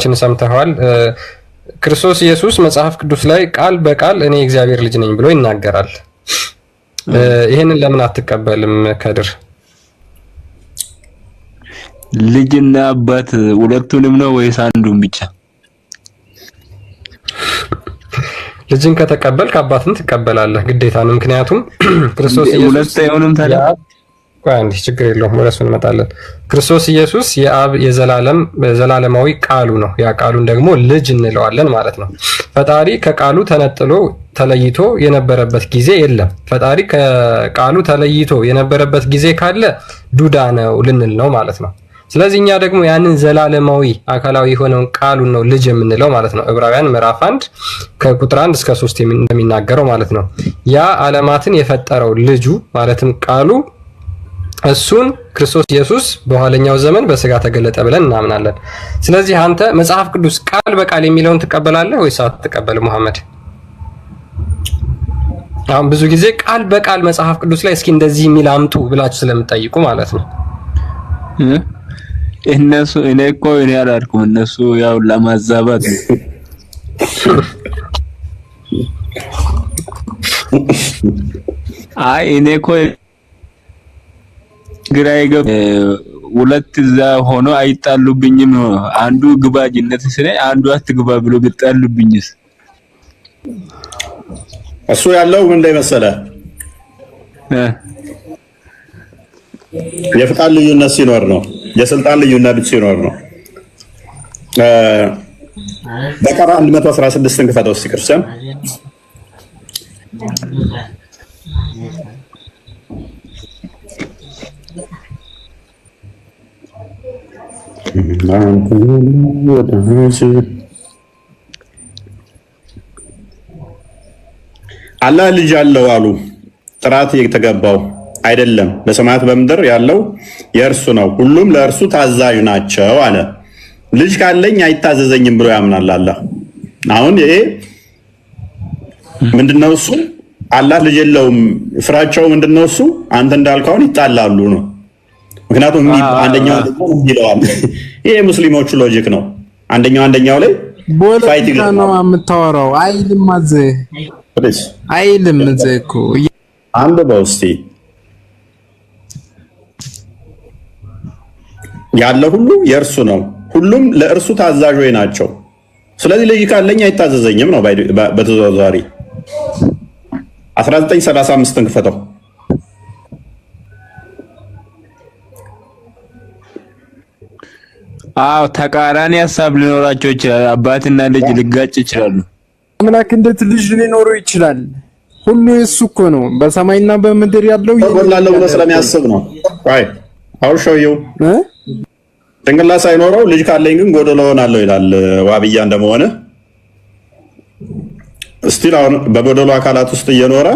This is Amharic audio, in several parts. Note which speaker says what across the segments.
Speaker 1: ችን ሰምተዋል። ክርስቶስ ኢየሱስ መጽሐፍ ቅዱስ ላይ ቃል በቃል እኔ እግዚአብሔር ልጅ ነኝ ብሎ ይናገራል። ይሄንን ለምን አትቀበልም ከድር?
Speaker 2: ልጅና አባት ሁለቱንም ነው ወይስ አንዱን ብቻ?
Speaker 1: ልጅን ከተቀበልክ አባትን ትቀበላለህ ግዴታ ነው። ምክንያቱም ክርስቶስ ኢየሱስ
Speaker 2: ሁለት አይሆንም ታዲያ?
Speaker 1: አንድ ችግር የለውም፣ ወደ እሱ እንመጣለን። ክርስቶስ ኢየሱስ የአብ ዘላለማዊ ቃሉ ነው። ያ ቃሉን ደግሞ ልጅ እንለዋለን ማለት ነው። ፈጣሪ ከቃሉ ተነጥሎ ተለይቶ የነበረበት ጊዜ የለም። ፈጣሪ ከቃሉ ተለይቶ የነበረበት ጊዜ ካለ ዱዳ ነው ልንል ነው ማለት ነው። ስለዚህ እኛ ደግሞ ያንን ዘላለማዊ አካላዊ የሆነውን ቃሉን ነው ልጅ የምንለው ማለት ነው። ዕብራውያን ምዕራፍ 1 ከቁጥር 1 እስከ 3 እንደሚናገረው ማለት ነው። ያ ዓለማትን የፈጠረው ልጁ ማለትም ቃሉ እሱን ክርስቶስ ኢየሱስ በኋለኛው ዘመን በስጋ ተገለጠ ብለን እናምናለን። ስለዚህ አንተ መጽሐፍ ቅዱስ ቃል በቃል የሚለውን ትቀበላለህ ወይስ አትቀበልም? መሐመድ አሁን ብዙ ጊዜ ቃል በቃል መጽሐፍ ቅዱስ ላይ እስኪ እንደዚህ የሚል አምጡ ብላችሁ ስለምትጠይቁ ማለት ነው።
Speaker 2: እኔ አላልኩም፣ እነሱ ያው ለማዛባት አይ እኔ እኮ ግራ ይገብ ሁለት እዛ ሆኖ አይጣሉብኝም። አንዱ ግባ ጀነት ስለ አንዱ አትግባ ብሎ ቢጣሉብኝስ?
Speaker 3: እሱ ያለው ምን ላይ መሰለ የፍቃድ ልዩነት ሲኖር ነው፣ የስልጣን ልዩነት ሲኖር ነው። በቀራ 116ን ክፈተው እስቲ ክርስቲያን አላህ ልጅ አለው አሉ። ጥራት የተገባው አይደለም። በሰማያት በምድር ያለው የእርሱ ነው፣ ሁሉም ለእርሱ ታዛዥ ናቸው አለ። ልጅ ካለኝ አይታዘዘኝም ብሎ ያምናል አላህ። አሁን ይሄ ምንድነው? እሱ አላህ ልጅ የለውም። ፍራቸው ምንድነው? እሱ አንተ እንዳልከውን ይጣላሉ ነው። ምክንያቱም አንደኛው ይለዋል። ይሄ ሙስሊሞቹ ሎጂክ ነው። አንደኛው ላይ
Speaker 4: ፋይቲንግ ነው የምታወራው። አይልም አይልም እኮ
Speaker 3: አንድ በውስቲ ያለ ሁሉ የእርሱ ነው፣ ሁሉም ለእርሱ ታዛዦች ናቸው። ስለዚህ ልጅ ካለኝ አይታዘዘኝም ነው በተዘዋዋሪ 1935ን ክፈተው።
Speaker 2: አዎ ተቃራኒ ሐሳብ ሊኖራቸው ይችላል። አባትና ልጅ ሊጋጭ ይችላሉ።
Speaker 4: አምላክ እንዴት ልጅ ሊኖረው ይችላል? ሁሉ እሱ እኮ ነው። በሰማይና በምድር ያለው
Speaker 3: ይጎላለው ብሎ ስለሚያስብ ነው። አይ አውርሾዩ ጭንቅላት ሳይኖረው ልጅ ካለኝ ግን ጎደሎ ሆናለሁ ይላል። ዋብያ እንደመሆነ እስቲል አሁን በጎደሎ አካላት ውስጥ እየኖረ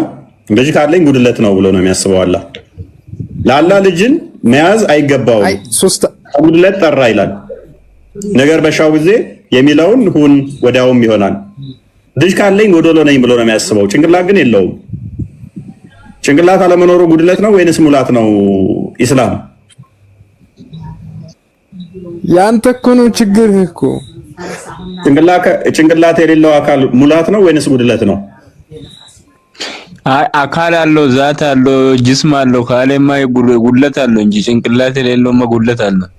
Speaker 3: ልጅ ካለኝ ጉድለት ነው ብሎ ነው የሚያስበው። አላህ ልጅን መያዝ አይገባውም፣ ጉድለት ጠራ ይላል። ነገር በሻው ጊዜ የሚለውን ሁን ወዲያውም ይሆናል። ልጅ ካለኝ ጎደሎ ነኝ ብሎ ነው የሚያስበው። ጭንቅላት ግን የለውም። ጭንቅላት አለመኖሩ ጉድለት ነው ወይንስ ሙላት ነው? ኢስላም
Speaker 4: ያንተ እኮ ነው ችግርህ እኮ።
Speaker 3: ጭንቅላት የሌለው አካል ሙላት ነው ወይንስ ጉድለት ነው?
Speaker 2: አካል አለው፣ ዛት አለው፣ ጅስም አለው። ካለማ ጉድለት አለው እንጂ ጭንቅላት የሌለውማ ጉድለት አለው።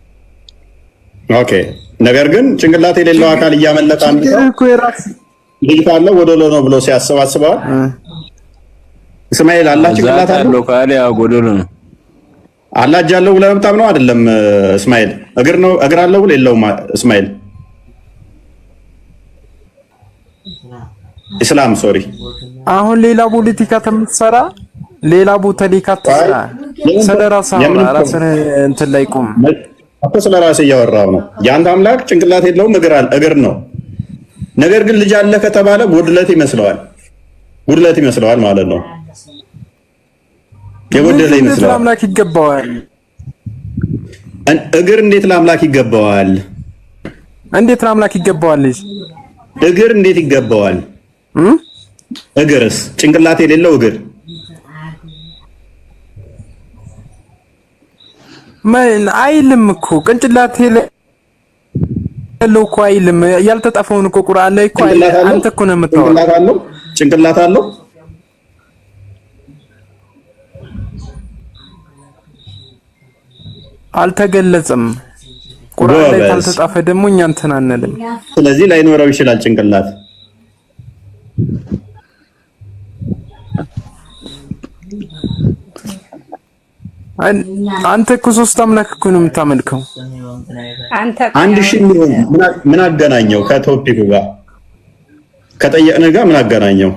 Speaker 3: ኦኬ። ነገር ግን ጭንቅላት የሌለው አካል እያመለጠ አንድ ሰው ልጅ ካለው ጎደሎ ነው ብሎ ሲያስብ አስበዋል። እስማኤል አላህ ጭንቅላት አለው
Speaker 2: ካለ ያው ጎደሎ ነው።
Speaker 3: አላህ እጅ አለው ብለህ የምታምነው አይደለም እስማኤል። እግር አለው ብለህ የለውም እስማኤል። ኢስላም ሶሪ።
Speaker 4: አሁን ሌላ ፖለቲካ ተምትሰራ ሌላ ቦታ ሊካተራ ስለራስህ እንትን ላይ ቁም።
Speaker 3: አቶ ስለራስህ እያወራሁ ነው። የአንተ አምላክ ጭንቅላት የለውም እግር ነው። ነገር ግን ልጅ አለ ከተባለ ጉድለት ይመስለዋል ማለት ነው። የጎደለ ይመስለዋል።
Speaker 4: ለአምላክ ይገባዋል።
Speaker 3: እግር እንዴት ለአምላክ ይገባዋል?
Speaker 4: እንዴት ለአምላክ ይገባዋል?
Speaker 3: እግር እንዴት ይገባዋል? እግርስ ጭንቅላት የሌለው እግር
Speaker 4: ምን አይልም እኮ ቅንጭላት ያለው እኮ አይልም። ያልተጻፈውን እኮ ቁርአን ላይ እኮ አንተ እኮ ነው የምታወራው።
Speaker 3: ጭንቅላት አለው
Speaker 4: አልተገለጸም። ቁርአን ላይ ካልተጻፈ ደግሞ እኛ እንትን አንልም።
Speaker 3: ስለዚህ ላይኖረው ይችላል ጭንቅላት።
Speaker 4: አንተ እኮ ሶስት አምላክ እኮ ነው የምታመልከው።
Speaker 3: አንድ ሺህ ምን አገናኘው ከቶፒኩ ጋር? ከጠየቅን ጋር ምን አገናኘው?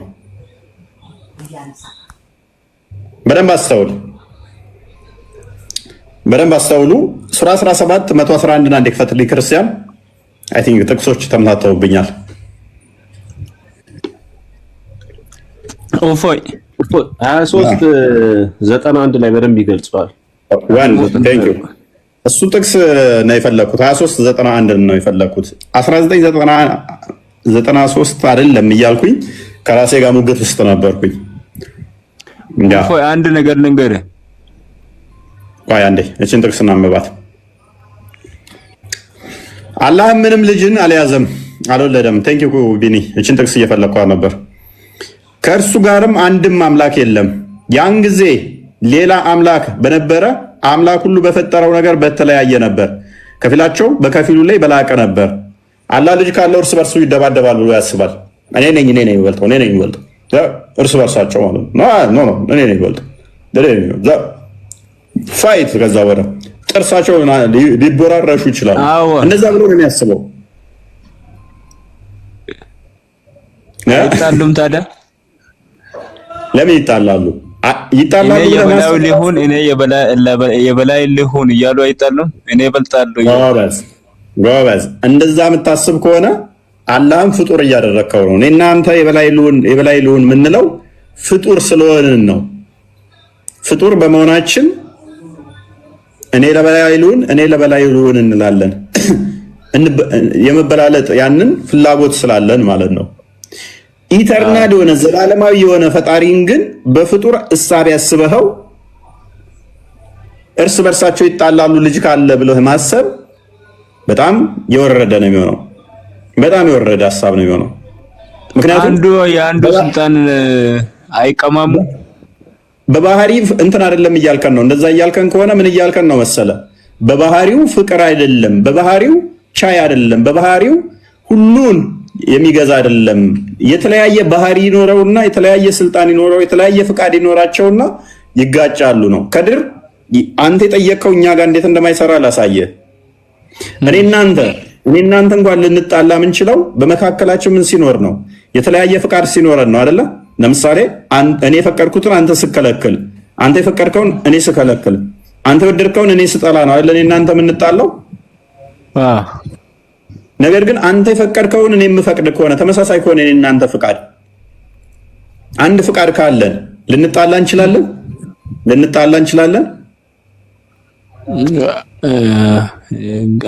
Speaker 3: በደንብ አስተውሉ። ሱራ 17 111 አንድ ክፈትልኝ ክርስቲያን። አይ ቲንክ ጥቅሶች ተምታተውብኛል።
Speaker 5: ኦፎይ 23 91 ላይ በደንብ ይገልጸዋል።
Speaker 3: እሱ ጥቅስ ነው የፈለኩት። 23 91 ነው የፈለኩት። 1993 አይደለም እያልኩኝ ከራሴ ጋር ሙግት ውስጥ ነበርኩኝ።
Speaker 2: ኦፎይ አንድ ነገር ልንገርህ።
Speaker 3: ቆይ አንዴ እቺን ጥቅስ እናንብባት። አላህ ምንም ልጅን አልያዘም አልወለደም። ቴንክ ዩ ቢኒ። እቺን ጥቅስ እየፈለኳት ነበር። ከእርሱ ጋርም አንድም አምላክ የለም። ያን ጊዜ ሌላ አምላክ በነበረ አምላክ ሁሉ በፈጠረው ነገር በተለያየ ነበር። ከፊላቸው በከፊሉ ላይ በላቀ ነበር። አላህ ልጅ ካለው እርስ በርሱ ይደባደባል ብሎ ያስባል። እኔ ነኝ የሚበልጠው እርስ በርሳቸው ማለት ነው። እኔ ነኝ የሚበልጠው ፋይት። ከዛ ወደ ጥርሳቸው ሊቦራረሹ ይችላሉ። እንደዛ ብሎ ነው የሚያስበው።
Speaker 2: አይጣሉም ታዲያ?
Speaker 3: ለምን ይጣላሉ? ይጣላሉ
Speaker 2: እኔ የበላይ ልሁን እያሉ አይጣሉም። እኔ እበልጣለሁ።
Speaker 3: ጎበዝ። እንደዛ የምታስብ ከሆነ አላህም ፍጡር እያደረከው ነው። እኔና አንተ የበላይ ልሁን የምንለው ፍጡር ስለሆንን ነው። ፍጡር በመሆናችን እኔ ለበላይ ልሁን እንላለን። የመበላለጥ ያንን ፍላጎት ስላለን ማለት ነው። ኢተርናል የሆነ ዘላለማዊ የሆነ ፈጣሪን ግን በፍጡር እሳቤ ያስበኸው እርስ በርሳቸው ይጣላሉ ልጅ ካለ ብለህ ማሰብ በጣም የወረደ ነው የሚሆነው። በጣም የወረደ ሐሳብ ነው የሚሆነው። ምክንያቱም
Speaker 2: የአንዱ ስልጣን አይቀማሙ።
Speaker 3: በባህሪ እንትን አይደለም እያልከን ነው። እንደዛ እያልከን ከሆነ ምን እያልከን ነው መሰለ? በባህሪው ፍቅር አይደለም፣ በባህሪው ቻይ አይደለም፣ በባህሪው ሁሉን የሚገዛ አይደለም። የተለያየ ባህሪ ይኖረውና የተለያየ ስልጣን ይኖረው የተለያየ ፍቃድ ይኖራቸውና ይጋጫሉ ነው። ከድር አንተ የጠየቀው እኛ ጋር እንዴት እንደማይሰራ ላሳየ። እኔ እናንተ እንኳን ልንጣላ የምንችለው በመካከላችን ምን ሲኖር ነው? የተለያየ ፍቃድ ሲኖረን ነው አይደለ? ለምሳሌ እኔ የፈቀድኩትን አንተ ስከለክል፣ አንተ የፈቀድከውን እኔ ስከለክል፣ አንተ የወደድከውን እኔ ስጠላ ነው አይደለ? እኔ እናንተ የምንጣለው። ነገር ግን አንተ የፈቀድከውን እኔ የምፈቅድ ከሆነ ተመሳሳይ ከሆነ እኔ እናንተ ፍቃድ አንድ ፍቃድ ካለን ልንጣላ እንችላለን?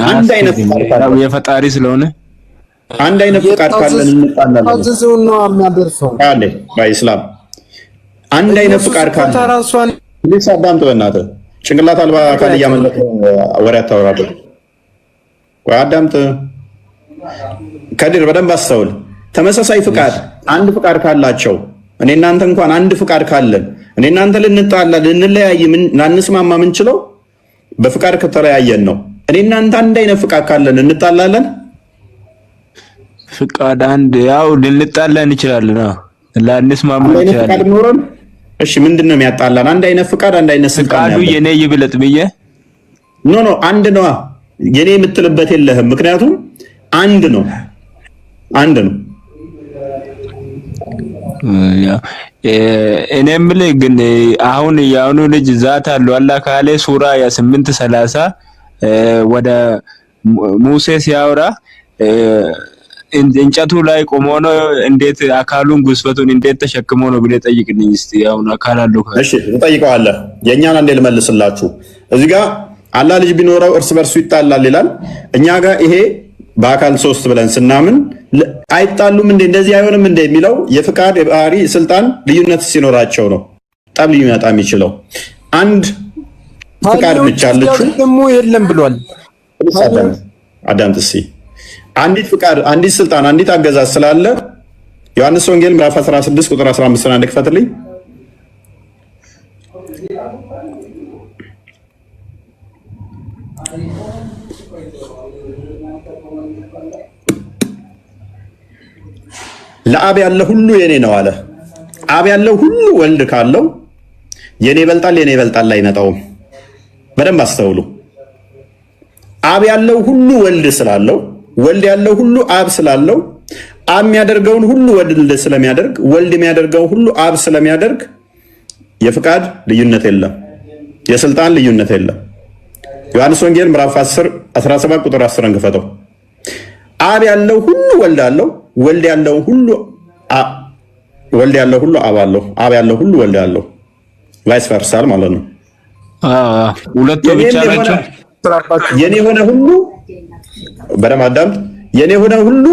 Speaker 3: አንድ አይነት ፍቃድ
Speaker 2: የፈጣሪ ስለሆነ
Speaker 3: አንድ አይነት ፍቃድ ካለን እንጣላለን።
Speaker 4: ታዘዘው ነው የሚያደርሰው
Speaker 3: ካለ በኢስላም አንድ አይነት ፍቃድ ካለን
Speaker 4: ተራሷን
Speaker 3: ሊሳዳምጥ በእናትህ ጭንቅላት አልባ አካል እያመለከ ወሬ አታወራበት። ወይ አዳምጥ ከድር በደንብ አስተውል። ተመሳሳይ ፍቃድ አንድ ፍቃድ ካላቸው እኔ እናንተ እንኳን አንድ ፍቃድ ካለን እኔ እናንተ ልንጣላ ልንለያይ ላንስማማ ምንችለው በፍቃድ ከተለያየን ነው። እኔ እናንተ አንድ አይነት ፍቃድ ካለን እንጣላለን።
Speaker 2: ፍቃድ አንድ ያው ልንጣላ እንችላለን። ላንስማማ እንችላለን።
Speaker 3: እሺ ምንድነው የሚያጣላን? አንድ አይነት ፍቃድ አንድ አይነት ስልጣን
Speaker 2: ፍቃዱ የኔ ይብለጥ ብዬ
Speaker 3: ኖ አንድ ነው። የኔ የምትልበት የለህም። ምክንያቱም አንድ ነው።
Speaker 2: እኔ የምልህ ግን አሁን ያውኑ ልጅ ዛት አለው አላህ ካለ ሱራ ያ 8:30 ወደ ሙሴ ሲያወራ እንጨቱ ላይ ቆሞ ነው እንዴት አካሉን ግዝፈቱን እንዴት ተሸክሞ ነው ብለህ ጠይቅልኝ እስቲ። አሁን አካል አለው ካለ
Speaker 3: እሺ ትጠይቀዋለህ። የኛን አንዴ ልመልስላችሁ። እዚህ ጋር አላህ ልጅ ቢኖረው እርስ በርሱ ይጣላል ይላል። እኛ ጋር ይሄ በአካል ሶስት ብለን ስናምን አይጣሉም እንዴ እንደዚህ አይሆንም እንዴ የሚለው የፍቃድ የባህሪ ስልጣን ልዩነት ሲኖራቸው ነው በጣም ሊመጣ የሚችለው። አንድ ፍቃድ ብቻ አለችው
Speaker 4: ደግሞ የለም ብሏል።
Speaker 3: አዳምጥ እስኪ አንዲት ፍቃድ፣ አንዲት ስልጣን፣ አንዲት አገዛዝ ስላለ ዮሐንስ ወንጌል ምዕራፍ 16 ቁጥር 15 አንድ ክፈትልኝ። ለአብ ያለ ሁሉ የኔ ነው አለ። አብ ያለው ሁሉ ወልድ ካለው የኔ ይበልጣል አይመጣውም። በደንብ አስተውሉ። አብ ያለው ሁሉ ወልድ ስላለው፣ ወልድ ያለው ሁሉ አብ ስላለው፣ አብ የሚያደርገውን ሁሉ ወልድ ስለሚያደርግ፣ ወልድ የሚያደርገውን ሁሉ አብ ስለሚያደርግ የፍቃድ ልዩነት የለም፣ የስልጣን ልዩነት የለም። ዮሐንስ ወንጌል ምዕራፍ 10 17 ቁጥር 10 እንክፈተው። አብ ያለው ሁሉ ወልድ አለው፣ ወልድ ያለው ሁሉ አብ አለው፣ አብ ያለው ሁሉ ወልድ አለው። ቫይስ ቨርሳል ማለት ነው።
Speaker 2: ሁለቱ ብቻ ናቸው።
Speaker 3: የኔ ሆነ ሁሉ በደም አዳምጥ፣ የኔ ሆነ ሁሉ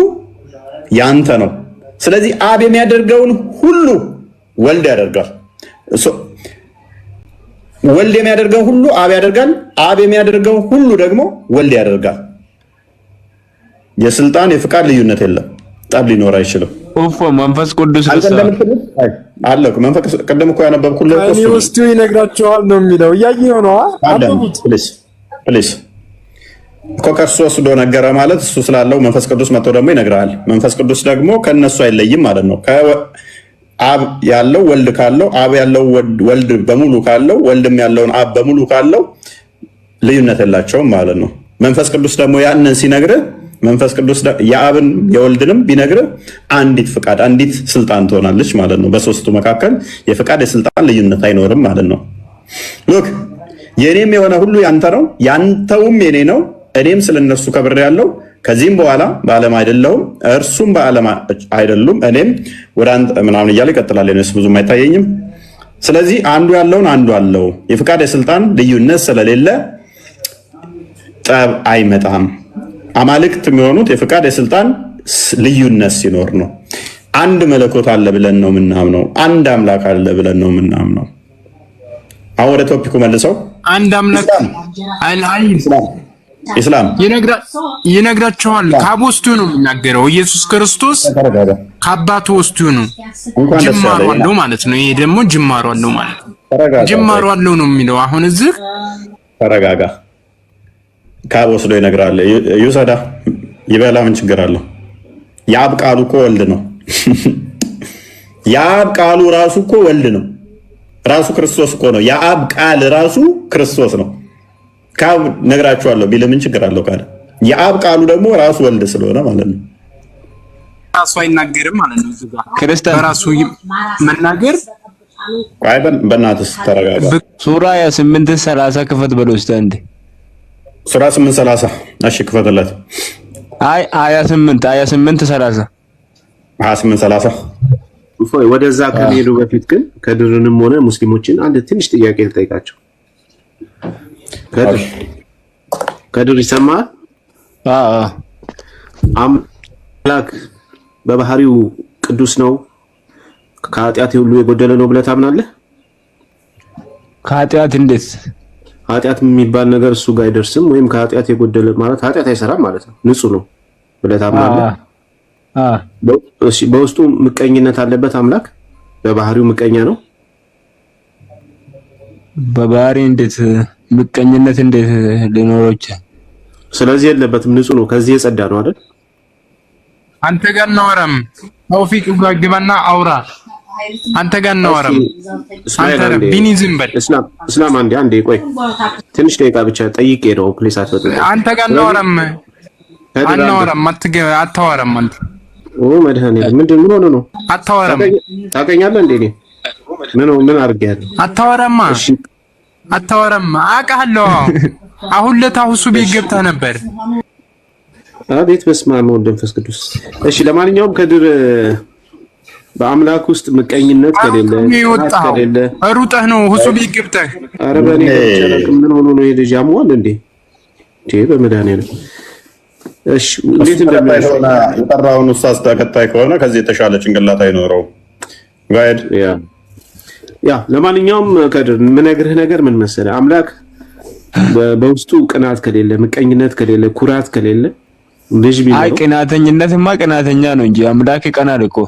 Speaker 3: ያንተ ነው። ስለዚህ አብ የሚያደርገውን ሁሉ ወልድ ያደርጋል። ወልድ የሚያደርገውን ሁሉ አብ ያደርጋል። አብ የሚያደርገውን ሁሉ ደግሞ ወልድ ያደርጋል። የስልጣን የፍቃድ ልዩነት የለም። ጠብ ሊኖር አይችልም።
Speaker 2: ኦፎ መንፈስ ቅዱስ
Speaker 3: አለ። መንፈስ ቅድም እኮ ያነበብኩልህ
Speaker 4: እኔ ውስጡ ይነግራቸዋል ነው የሚለው። እያየኸው ነው አለቡት
Speaker 3: ፕሊስ እኮ ከእርሱ ወስዶ ነገረ ማለት እሱ ስላለው መንፈስ ቅዱስ መጥቶ ደግሞ ይነግርሃል። መንፈስ ቅዱስ ደግሞ ከነሱ አይለይም ማለት ነው። አብ ያለው ወልድ ካለው፣ አብ ያለው ወልድ በሙሉ ካለው፣ ወልድም ያለውን አብ በሙሉ ካለው ልዩነት የላቸውም ማለት ነው። መንፈስ ቅዱስ ደግሞ ያንን ሲነግርህ መንፈስ ቅዱስ የአብን የወልድንም ቢነግርህ አንዲት ፍቃድ፣ አንዲት ስልጣን ትሆናለች ማለት ነው። በሶስቱ መካከል የፍቃድ የስልጣን ልዩነት አይኖርም ማለት ነው። ሉክ የኔም የሆነ ሁሉ ያንተ ነው፣ ያንተውም የኔ ነው፣ እኔም ስለነሱ ከብሬያለሁ። ከዚህም በኋላ በዓለም አይደለሁም፣ እርሱም በዓለም አይደሉም፣ እኔም ወደ አንተ ምናምን እያለ ይቀጥላል። እኔስ ብዙም አይታየኝም። ስለዚህ አንዱ ያለውን አንዱ አለው። የፍቃድ የስልጣን ልዩነት ስለሌለ ጠብ አይመጣም። አማልክት የሚሆኑት የፍቃድ የስልጣን ልዩነት ሲኖር ነው። አንድ መለኮት አለ ብለን ነው የምናምነው። አንድ አምላክ አለ ብለን ነው የምናምነው። አሁን ወደ ቶፒኩ መልሰው
Speaker 6: አንድ አምላክ
Speaker 3: ኢስላም
Speaker 6: ይነግራቸዋል። ከአብ ውስጡ ነው የሚናገረው። ኢየሱስ ክርስቶስ ከአባቱ ውስጡ ነው። ጅማሮ አለው ማለት ነው። ይሄ ደግሞ ጅማሮ አለው ማለት ነው። ጅማሮ አለው ነው የሚለው። አሁን እዚህ
Speaker 3: ተረጋጋ። ከአብ ወስዶ ይነግራል። ይውሰዳ ይበላ፣ ምን ችግር አለው? የአብ ቃሉ እኮ ወልድ ነው። የአብ ቃሉ ራሱ እኮ ወልድ ነው። ራሱ ክርስቶስ እኮ ነው። የአብ ቃል ራሱ ክርስቶስ ነው። ከአብ ነግራችኋለሁ ቢል ምን ችግር አለው? ካለ የአብ ቃሉ ደግሞ ራሱ ወልድ ስለሆነ ማለት ነው።
Speaker 6: ራሱ አይናገርም ማለት ነው። እዚህ ጋር ክርስቲያን ራሱ መናገር
Speaker 3: አይበል። በእናትህ ተረጋጋ።
Speaker 2: ሱራ 8:30 ክፈት በለው እስቲ አንዴ።
Speaker 3: ሱራ 8:30 እሺ ክፈትለት።
Speaker 2: አይ 28:30
Speaker 3: 28:30
Speaker 5: እፎይ። ወደዛ ከመሄዱ በፊት ግን ከድርንም ሆነ ሙስሊሞችን አንድ ትንሽ ጥያቄ ልጠይቃቸው። ከድር ይሰማል? አምላክ በባህሪው ቅዱስ ነው፣ ከኃጢአት ሁሉ የጎደለ ነው ብለህ ታምናለህ?
Speaker 2: ከኃጢአት እንዴት?
Speaker 5: ኃጢአት የሚባል ነገር እሱ ጋር አይደርስም፣ ወይም ከኃጢአት የጎደለ ማለት ኃጢአት አይሰራም ማለት ነው፣ ንጹህ ነው ብለህ ታምናለህ? እሺ፣ በውስጡ ምቀኝነት አለበት አምላክ? በባህሪው ምቀኛ ነው?
Speaker 2: በባህሪ እንዴት ምቀኝነት እንዴት ሊኖረው ይችላል?
Speaker 5: ስለዚህ የለበትም፣ ንጹህ ነው፣ ከዚህ የጸዳ ነው አይደል?
Speaker 6: አንተ ጋር እናወራም። ተውፊቅ ጋር ግባና አውራ። አንተ ጋር እናወራም። አንተ ቢኒ ዝም በል።
Speaker 5: እስላም አንዴ ቆይ፣ ትንሽ ደቂቃ ብቻ ጠይቄ ነው ፕሊስ። አትወጡ።
Speaker 6: አንተ ጋር እናወራም። አታወራም አንተ።
Speaker 5: ኦ መድኃኒዓለም፣ ምንድን ሆነ ነው?
Speaker 6: አታወራም።
Speaker 5: ታውቀኛለህ እንዴ? ምን አድርጌያለሁ?
Speaker 6: አታወራማ። አታወራማ። አውቃለሁ። አሁን ለታውሱ ቤት ገብተህ ነበር።
Speaker 5: አቤት በስመ አብ ወወልድ ወመንፈስ ቅዱስ። እሺ ለማንኛውም ከድር በአምላክ ውስጥ ምቀኝነት ከሌለ
Speaker 6: ሩጠህ ነው ሁሱ ቤት ገብተህ።
Speaker 5: ኧረ በእኔ ምን ሆኖ ነው? የልጅ አሟል እንዴ? በመድኃኒዓለም እሺ፣ እንዴት እንደሚያደርግ
Speaker 3: የጠራውን ኡስታዝ ተከታይ ከሆነ ከዚህ የተሻለ ጭንቅላት አይኖረው ጋይድ።
Speaker 5: ያ ለማንኛውም ከድር የምነግርህ ነገር ምን መሰለህ፣ አምላክ በውስጡ ቅናት ከሌለ፣ ምቀኝነት ከሌለ፣ ኩራት ከሌለ ልጅ ቢኖረው
Speaker 2: አይ ቅናተኝነትማ ቅናተኛ ነው እንጂ አምላክ ይቀናል እኮ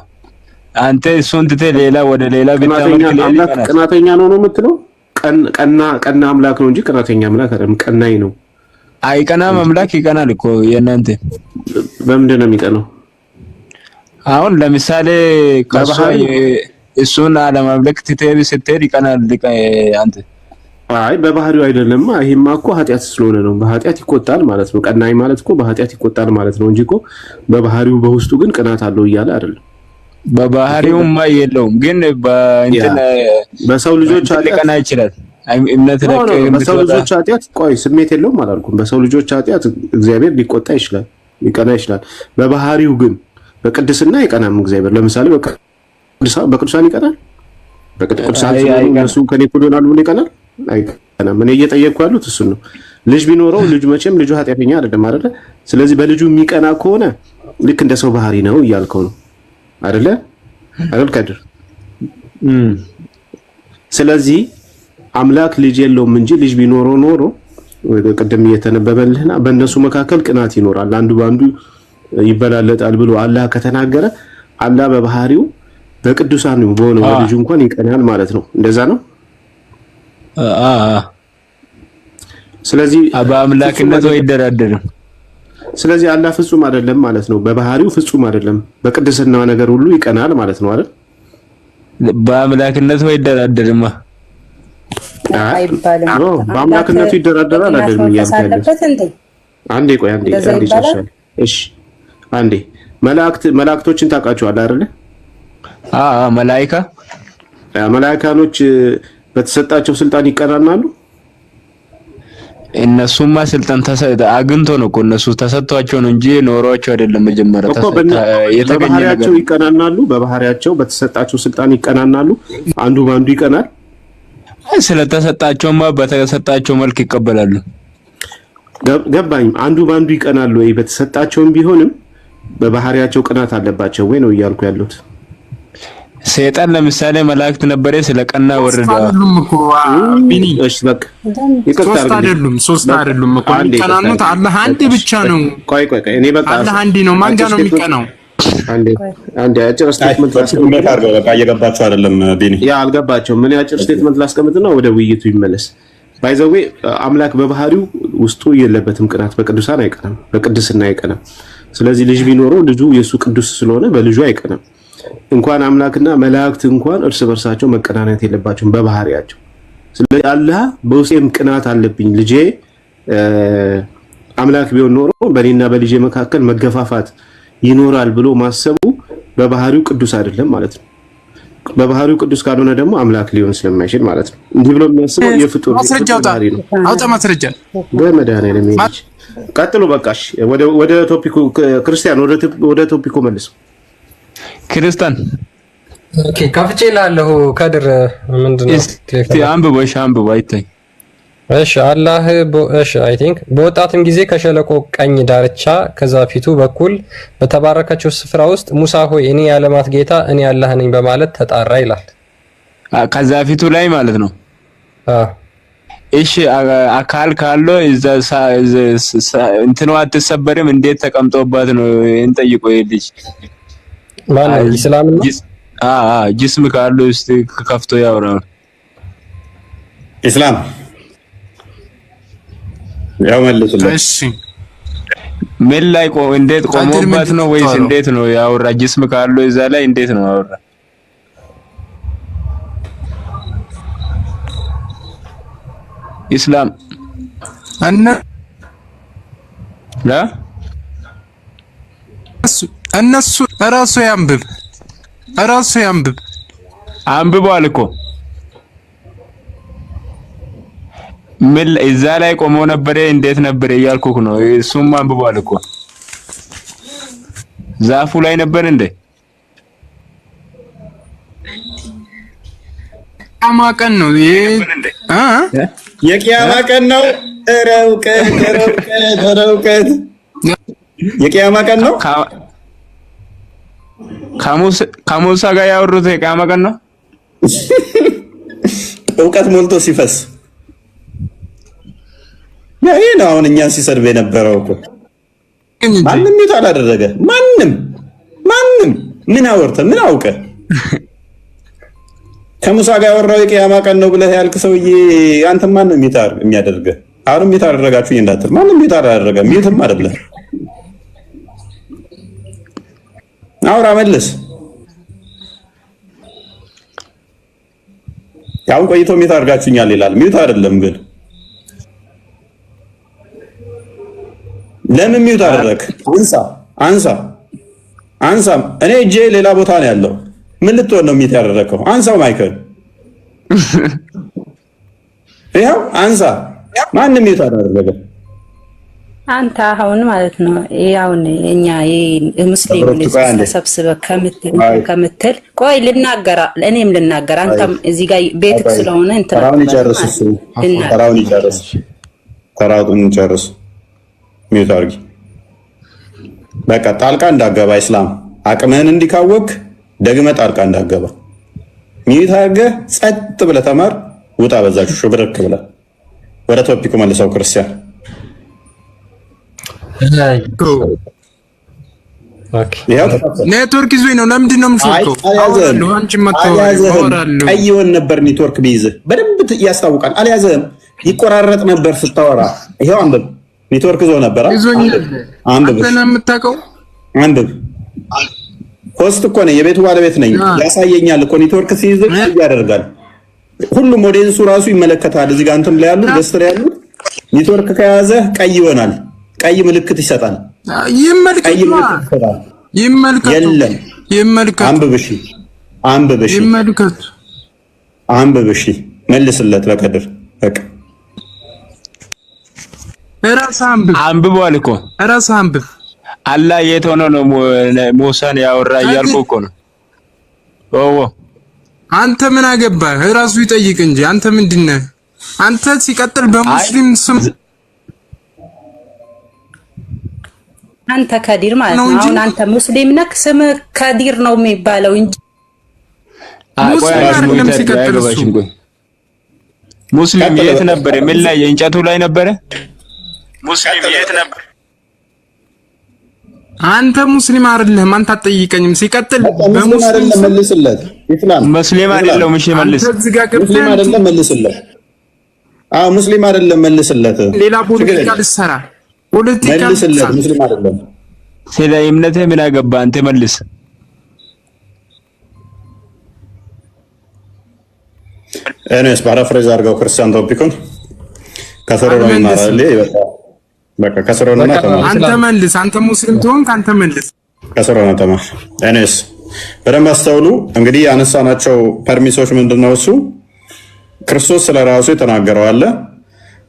Speaker 2: አንተ እሱን ትተህ ሌላ ወደ ሌላ ቢታመልክ
Speaker 5: አምላክ ቅናተኛ ነው የምትለው? ቀና አምላክ ነው እንጂ ቅናተኛ አምላክ አይደለም። ቀናይ ነው።
Speaker 2: አይቀናም አምላክ ይቀናል እኮ የእናንተ
Speaker 5: በምንድን ነው የሚቀናው?
Speaker 2: አሁን ለምሳሌ እሱን አለማምለክ ትተህ ስትሄድ ይቀናል አንተ።
Speaker 5: አይ በባህሪው አይደለም። ይሄማ እኮ ኃጢአት ስለሆነ ነው። በኃጢአት ይቆጣል ማለት ነው። ቀናይ ማለት እኮ በኃጢአት ይቆጣል ማለት ነው እንጂ እኮ በባህሪው በውስጡ ግን ቅናት አለው እያለ አይደለም።
Speaker 2: በባህሪውማ የለውም ግን በእንትን
Speaker 5: በሰው ልጆች
Speaker 2: ሊቀና ይችላል። እምነት
Speaker 5: በሰው ልጆች ኃጢአት ቆይ ስሜት የለውም አላልኩም። በሰው ልጆች ኃጢአት እግዚአብሔር ሊቆጣ ይችላል፣ ሊቀና ይችላል። በባህሪው ግን በቅድስና ይቀናም እግዚአብሔር። ለምሳሌ በቅዱሳን ይቀናል። በቅዱሳን እነሱ ከኔ እኩል ይሆናሉ ብሎ ይቀናል? አይቀናም። እኔ እየጠየቅኩ ያሉት እሱን ነው። ልጅ ቢኖረው ልጅ መቼም ልጁ ኃጢአተኛ አይደለም አይደለ? ስለዚህ በልጁ የሚቀና ከሆነ ልክ እንደ ሰው ባህሪ ነው እያልከው ነው አይደለ? ከድር ስለዚህ አምላክ ልጅ የለውም እንጂ ልጅ ቢኖረው ኖሮ ቅድም እየተነበበልህና በእነሱ መካከል ቅናት ይኖራል፣ አንዱ በአንዱ ይበላለጣል ብሎ አላህ ከተናገረ አላህ በባህሪው በቅዱሳን በሆነው በልጁ እንኳን ይቀናል ማለት ነው። እንደዛ ነው። ስለዚህ
Speaker 2: በአምላክነቱ አይደራደርም።
Speaker 5: ስለዚህ አላህ ፍጹም አይደለም ማለት ነው። በባህሪው ፍጹም አይደለም፣ በቅድስና ነገር ሁሉ ይቀናል ማለት ነው አይደል?
Speaker 2: በአምላክነቱ አይደራደርም።
Speaker 5: በአምላክነቱ ይደራደራል አይደለም እያልኩ አንዴ ቆይ አንዴ ይቻላል። እሺ አንዴ መላእክቶችን ታውቃቸዋለህ አይደለ? መላእክቶች በተሰጣቸው ስልጣን ይቀናናሉ።
Speaker 2: እነሱማ ስልጣን አግኝቶ ነው እኮ እነሱ ተሰጥቷቸው ነው እንጂ ኖሯቸው አይደለም። መጀመሪያ
Speaker 5: በባህሪያቸው ይቀናናሉ። በባህሪያቸው በተሰጣቸው ስልጣን ይቀናናሉ። አንዱ ባንዱ ይቀናል።
Speaker 2: ስለተሰጣቸውማ በተሰጣቸው መልክ ይቀበላሉ።
Speaker 5: ገባኝ። አንዱ ባንዱ ይቀናሉ ወይ? በተሰጣቸውም ቢሆንም በባህሪያቸው ቅናት አለባቸው ወይ ነው እያልኩ ያሉት።
Speaker 2: ሰይጣን ለምሳሌ መላእክት ነበረ ስለቀና ወረደ።
Speaker 6: አይደሉም እኮ ቢኒ።
Speaker 5: እሺ በቃ ይቀጥላል።
Speaker 6: ሶስት አይደሉም እኮ የሚቀናኑት አላህ አንድ ብቻ ነው።
Speaker 5: ቆይ እኔ በቃ
Speaker 6: አላህ አንድ ነው። ማን ጋር ነው የሚቀናው?
Speaker 5: አንዴ አጭር ስቴትመንት ላስቀምጥ።
Speaker 3: በቃ እየገባችሁ አይደለም ቢኒ?
Speaker 5: ያ አልገባቸውም። ምን አጭር ስቴትመንት ላስቀምጥና ወደ ውይይቱ ይመለስ። ባይዘዌ አምላክ በባህሪው ውስጡ የለበትም ቅናት። በቅዱሳን አይቀናም፣ በቅድስና አይቀናም። ስለዚህ ልጅ ቢኖረው ልጁ የሱ ቅዱስ ስለሆነ በልጁ አይቀናም። እንኳን አምላክና መላእክት እንኳን እርስ በርሳቸው መቀናናት የለባቸውም በባህሪያቸው። ስለዚህ አላህ በውስጤም ቅናት አለብኝ ልጄ አምላክ ቢሆን ኖሮ በእኔና በልጄ መካከል መገፋፋት ይኖራል ብሎ ማሰቡ በባህሪው ቅዱስ አይደለም ማለት ነው። በባህሪው ቅዱስ ካልሆነ ደግሞ አምላክ ሊሆን ስለማይችል ማለት ነው። እንዲህ ብሎ የሚያስበው የፍጡር ባህሪ ነው።
Speaker 6: አውጣ ማስረጃ
Speaker 5: በመድኃኒዓለም ይልሽ ቀጥሎ። በቃሽ ወደ ቶፒኩ ክርስቲያን፣ ወደ ቶፒኩ መልስ።
Speaker 2: ክርስቲያን
Speaker 1: ኦኬ፣ ከፍቼ ላለሁ ከድር ምንድነው?
Speaker 2: እስቲ አንብቦ አይታይ።
Speaker 1: እሺ አላህ እሺ አይ ቲንክ በወጣትም ጊዜ ከሸለቆ ቀኝ ዳርቻ ከዛፊቱ በኩል በተባረከችው ስፍራ ውስጥ ሙሳ ሆይ እኔ የዓለማት ጌታ እኔ አላህ ነኝ በማለት ተጣራ ይላል።
Speaker 2: ከዛፊቱ ላይ ማለት ነው። እሺ አካል ካለው እዛ እንትኑ አትሰበርም እንዴት ተቀምጦባት ነው እንጠይቆ ይልጅ
Speaker 1: ማን ኢስላም ነው?
Speaker 2: ጅስም ካለው እስቲ ከፍቶ ያወራው
Speaker 3: ኢስላም ያው መልሱልኝ።
Speaker 6: እሺ
Speaker 2: ምን ላይ እንዴት ቆሞባት ነው ወይስ እንዴት ነው ያወራ? ጅስም ካለው እዛ ላይ እንዴት ነው ያወራ? ኢስላም
Speaker 6: እነሱ ራሱ ያንብብ
Speaker 2: አንብቧል እኮ ምን እዛ ላይ ቆሞ ነበር እንዴት ነበር እያልኩህ ነው። እሱም አንብቧል እኮ ዛፉ ላይ ነበር እንዴ?
Speaker 6: ቂያማ ቀን ነው
Speaker 3: የቂያማ ቀን ነው። እረውቀት የቂያማ ቀን ነው። ከሙሳ ጋር ያወሩት የቂያማ ቀን ነው። እውቀት ሞልቶ ሲፈስ ይሄ ነው አሁን እኛን ሲሰድብ የነበረው እኮ ማንም ሚውት አላደረገ። ማንም ምን አወርተ ምን አውቀ ከሙሳ ጋር ያወራው የቂያማ ቀን ነው ብለህ ያልክ ሰውዬ አንተ ማን ነው ሚውት የሚያደርገ? አሁን ሚውት አደረጋችሁኝ እንዳትል። ማንም ሚውት አላደረገ። ሚውትም አይደለም። አውራ መልስ። ያው ቆይቶ ሚውት አድርጋችሁኛል ይላል። ሚውት አይደለም ግን ለምን ሚውት አደረክ? አንሳ። እኔ እጄ ሌላ ቦታ ነው ያለው። ምን ልትሆን ነው ሚውት ያደረከው? አንሳው ማይክል። ይኸው አንሳ። ማንም ሚውት አደረገ? አንተ
Speaker 7: አሁን ማለት ነው። ያውን እኛ ሙስሊም ተሰብስበ ከምትል ቆይ ልናገራ፣ እኔም ልናገር። አንተም እዚህ ጋር ቤትክ ስለሆነ
Speaker 3: ተራውን ይጨርስ። ሚውት አድርጊ። በቃ ጣልቃ እንዳገባ ኢስላም አቅምህን እንዲካወቅ ደግመህ ጣልቃ እንዳገባ ሚውት አድርገህ ጸጥ ብለህ ተማር። ውጣ በዛችሁ ሽብርክ ብለህ ወደ ቶፒኩ መልሰው ክርስቲያን
Speaker 6: ኔትወርክ ይዞኝ ነው። ለምንድን ነው የምትሾከው?
Speaker 3: ቀይወን ነበር ኔትወርክ ቢይዝህ በደንብ ያስታውቃል። አልያዘህም፣ ይቆራረጥ ነበር ስታወራ። ይሄው አንብብ። ኔትወርክ ይዞ ነበር። አንብብ። አንብብ። ሆስት እኮ ነኝ፣ የቤቱ ባለቤት ነኝ። ያሳየኛል እኮ ኔትወርክ ሲይዝ ያደርጋል። ሁሉም ኦዲየንሱ ራሱ ይመለከታል። እዚህ ጋር አንተም ላይ ያሉት ደስ ላይ ያሉት ኔትወርክ ከያዘ ቀይ ይሆናል። ቀይ ምልክት ይሰጣል። አንብብ። መልስለት በቀድር በቃ
Speaker 2: አንብቧል እኮ
Speaker 6: እራስህ አንብብ።
Speaker 2: አላህ የት ሆኖ ነው ሙሳን ያወራ እያልኩ እኮ ነው።
Speaker 6: አንተ ምን አገባህ? እራሱ ይጠይቅ እንጂ አንተ ምንድን ነህ? አንተ ሲቀጥል በሙስሊም ስም
Speaker 7: አንተ ከዲር ማለት ነው። አሁን አንተ ሙስሊም ነህ፣ ስም ከዲር ነው የሚባለው እንጂ
Speaker 2: ሙስሊም የት ነበር? ምን ላይ? የእንጨቱ ላይ ነበረ። ሙስሊም የት ነበር?
Speaker 6: አንተ ሙስሊም አይደለህም። አንተ አትጠይቀኝም። ሲቀጥል
Speaker 3: በሙስሊም አይደለም መልስለት። ኢስላም
Speaker 2: ሙስሊም አይደለም። እሺ መልስ።
Speaker 3: ሙስሊም አይደለም መልስለት። ሙስሊም አይደለም መልስለት።
Speaker 6: ሌላ ፖለቲካ ልትሰራ ፖለቲካ
Speaker 3: መልስለት። ሙስሊም አይደለም።
Speaker 2: ስለ እምነትህ ምን አገባ አንተ? መልስ።
Speaker 3: እኔስ ፓራፍሬዝ አድርገው ክርስቲያን ቶፒኩን ከሰሮ ነው ይማራል። በቃ ከሰሮ ነው ተማር።
Speaker 6: አንተ መልስ። አንተ ሙስሊም ትሆን ካንተ መልስ።
Speaker 3: ከሰሮ ነው ተማር። እኔስ በደንብ አስተውሉ። እንግዲህ ያነሳናቸው ፐርሚሶች ምንድነው? እሱ ክርስቶስ ስለራሱ የተናገረው አለ።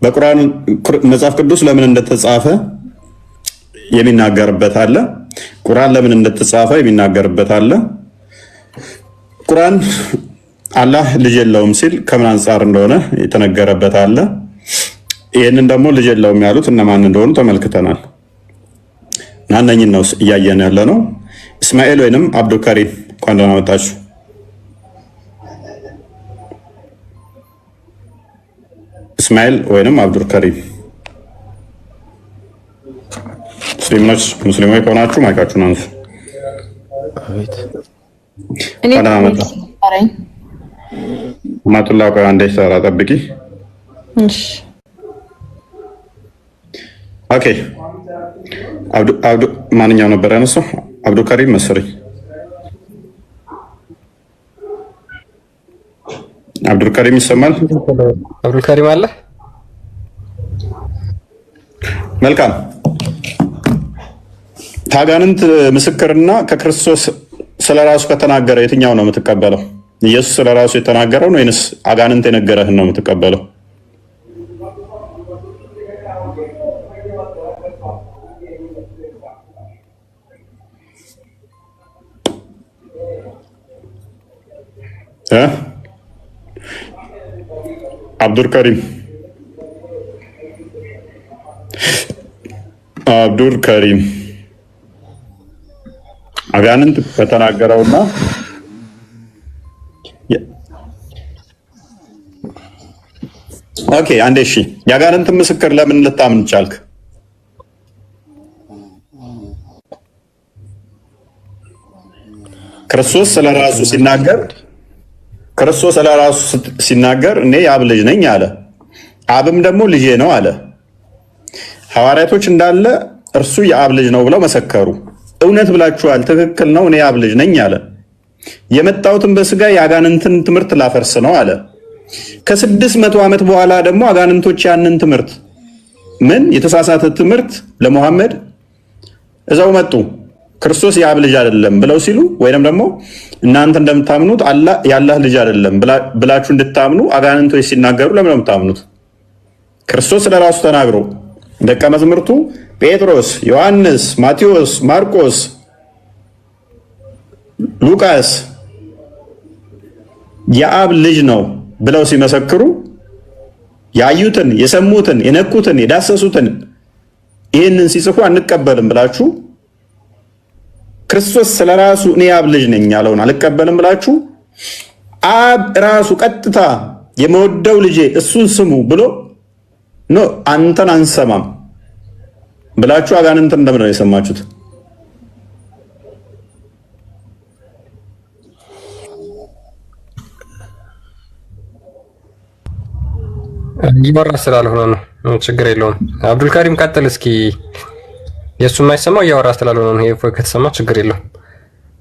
Speaker 3: በቁርአን መጽሐፍ ቅዱስ ለምን እንደተጻፈ የሚናገርበት አለ። ቁርአን ለምን እንደተጻፈ የሚናገርበት አለ። ቁርአን አላህ ልጅ የለውም ሲል ከምን አንጻር እንደሆነ የተነገረበት አለ። ይህንን ደግሞ ልጅ የለውም ያሉት እነማን እንደሆኑ ተመልክተናል። እና እነኝን ነው እያየን ያለ ነው። እስማኤል ወይንም አብዱልከሪም እንኳን ደህና መጣችሁ። እስማኤል ወይንም አብዱልከሪም ሙስሊሞች ከሆናችሁ ማይካችሁን አንሱ። ማቱላ ቆይ አንዴ ሰራ ጠብቂ። ኦኬ አብዱ ማንኛው ነበር ያነሳው? አብዱልከሪም መሰለኝ። አብዱልከሪም ይሰማል?
Speaker 1: አብዱልከሪም አለ።
Speaker 3: መልካም። ከአጋንንት ምስክርና ከክርስቶስ ስለራሱ ከተናገረ የትኛው ነው የምትቀበለው? ኢየሱስ ስለራሱ የተናገረው ነው ወይንስ አጋንንት የነገረህን ነው የምትቀበለው? አብዱልከሪም አጋንንት ከተናገረውና ኦኬ አንዴ እሺ፣ የአጋንንት ምስክር ለምን ልታምን ቻልክ? ክርስቶስ ስለራሱ ሲናገር እኔ የአብ ልጅ ነኝ አለ። አብም ደግሞ ልጄ ነው አለ። ሐዋርያቶች እንዳለ እርሱ የአብ ልጅ ነው ብለው መሰከሩ። እውነት ብላችኋል፣ ትክክል ነው፣ እኔ የአብ ልጅ ነኝ አለ። የመጣሁትን በስጋ የአጋንንትን ትምህርት ላፈርስ ነው አለ። ከ600 ዓመት በኋላ ደግሞ አጋንንቶች ያንን ትምህርት የተሳሳተ ትምህርት ለሙሐመድ እዛው መጡ። ክርስቶስ የአብ ልጅ አይደለም ብለው ሲሉ ወይንም ደግሞ እናንተ እንደምታምኑት አላህ የአላህ ልጅ አይደለም ብላችሁ እንድታምኑ አጋንንቶች ሲናገሩ ለምን ነው የምታምኑት? ክርስቶስ ስለራሱ ተናግሮ ደቀ መዛሙርቱ ጴጥሮስ፣ ዮሐንስ፣ ማቴዎስ፣ ማርቆስ፣ ሉቃስ የአብ ልጅ ነው ብለው ሲመሰክሩ ያዩትን፣ የሰሙትን፣ የነኩትን፣ የዳሰሱትን ይህንን ሲጽፉ አንቀበልም ብላችሁ ክርስቶስ ስለራሱ እኔ የአብ ልጅ ነኝ ያለውን አልቀበልም ብላችሁ አብ ራሱ ቀጥታ የመወደው ልጄ እሱን ስሙ ብሎ ነው አንተን አንሰማም ብላችሁ አጋንንትን እንደምን ነው የሰማችሁት?
Speaker 1: እያወራ ስላልሆነ ነው። ችግር የለውም። አብዱልካሪም ቀጥል እስኪ። የእሱ የማይሰማው እያወራ ስላልሆነ ነው። ይሄ ከተሰማ ችግር የለውም።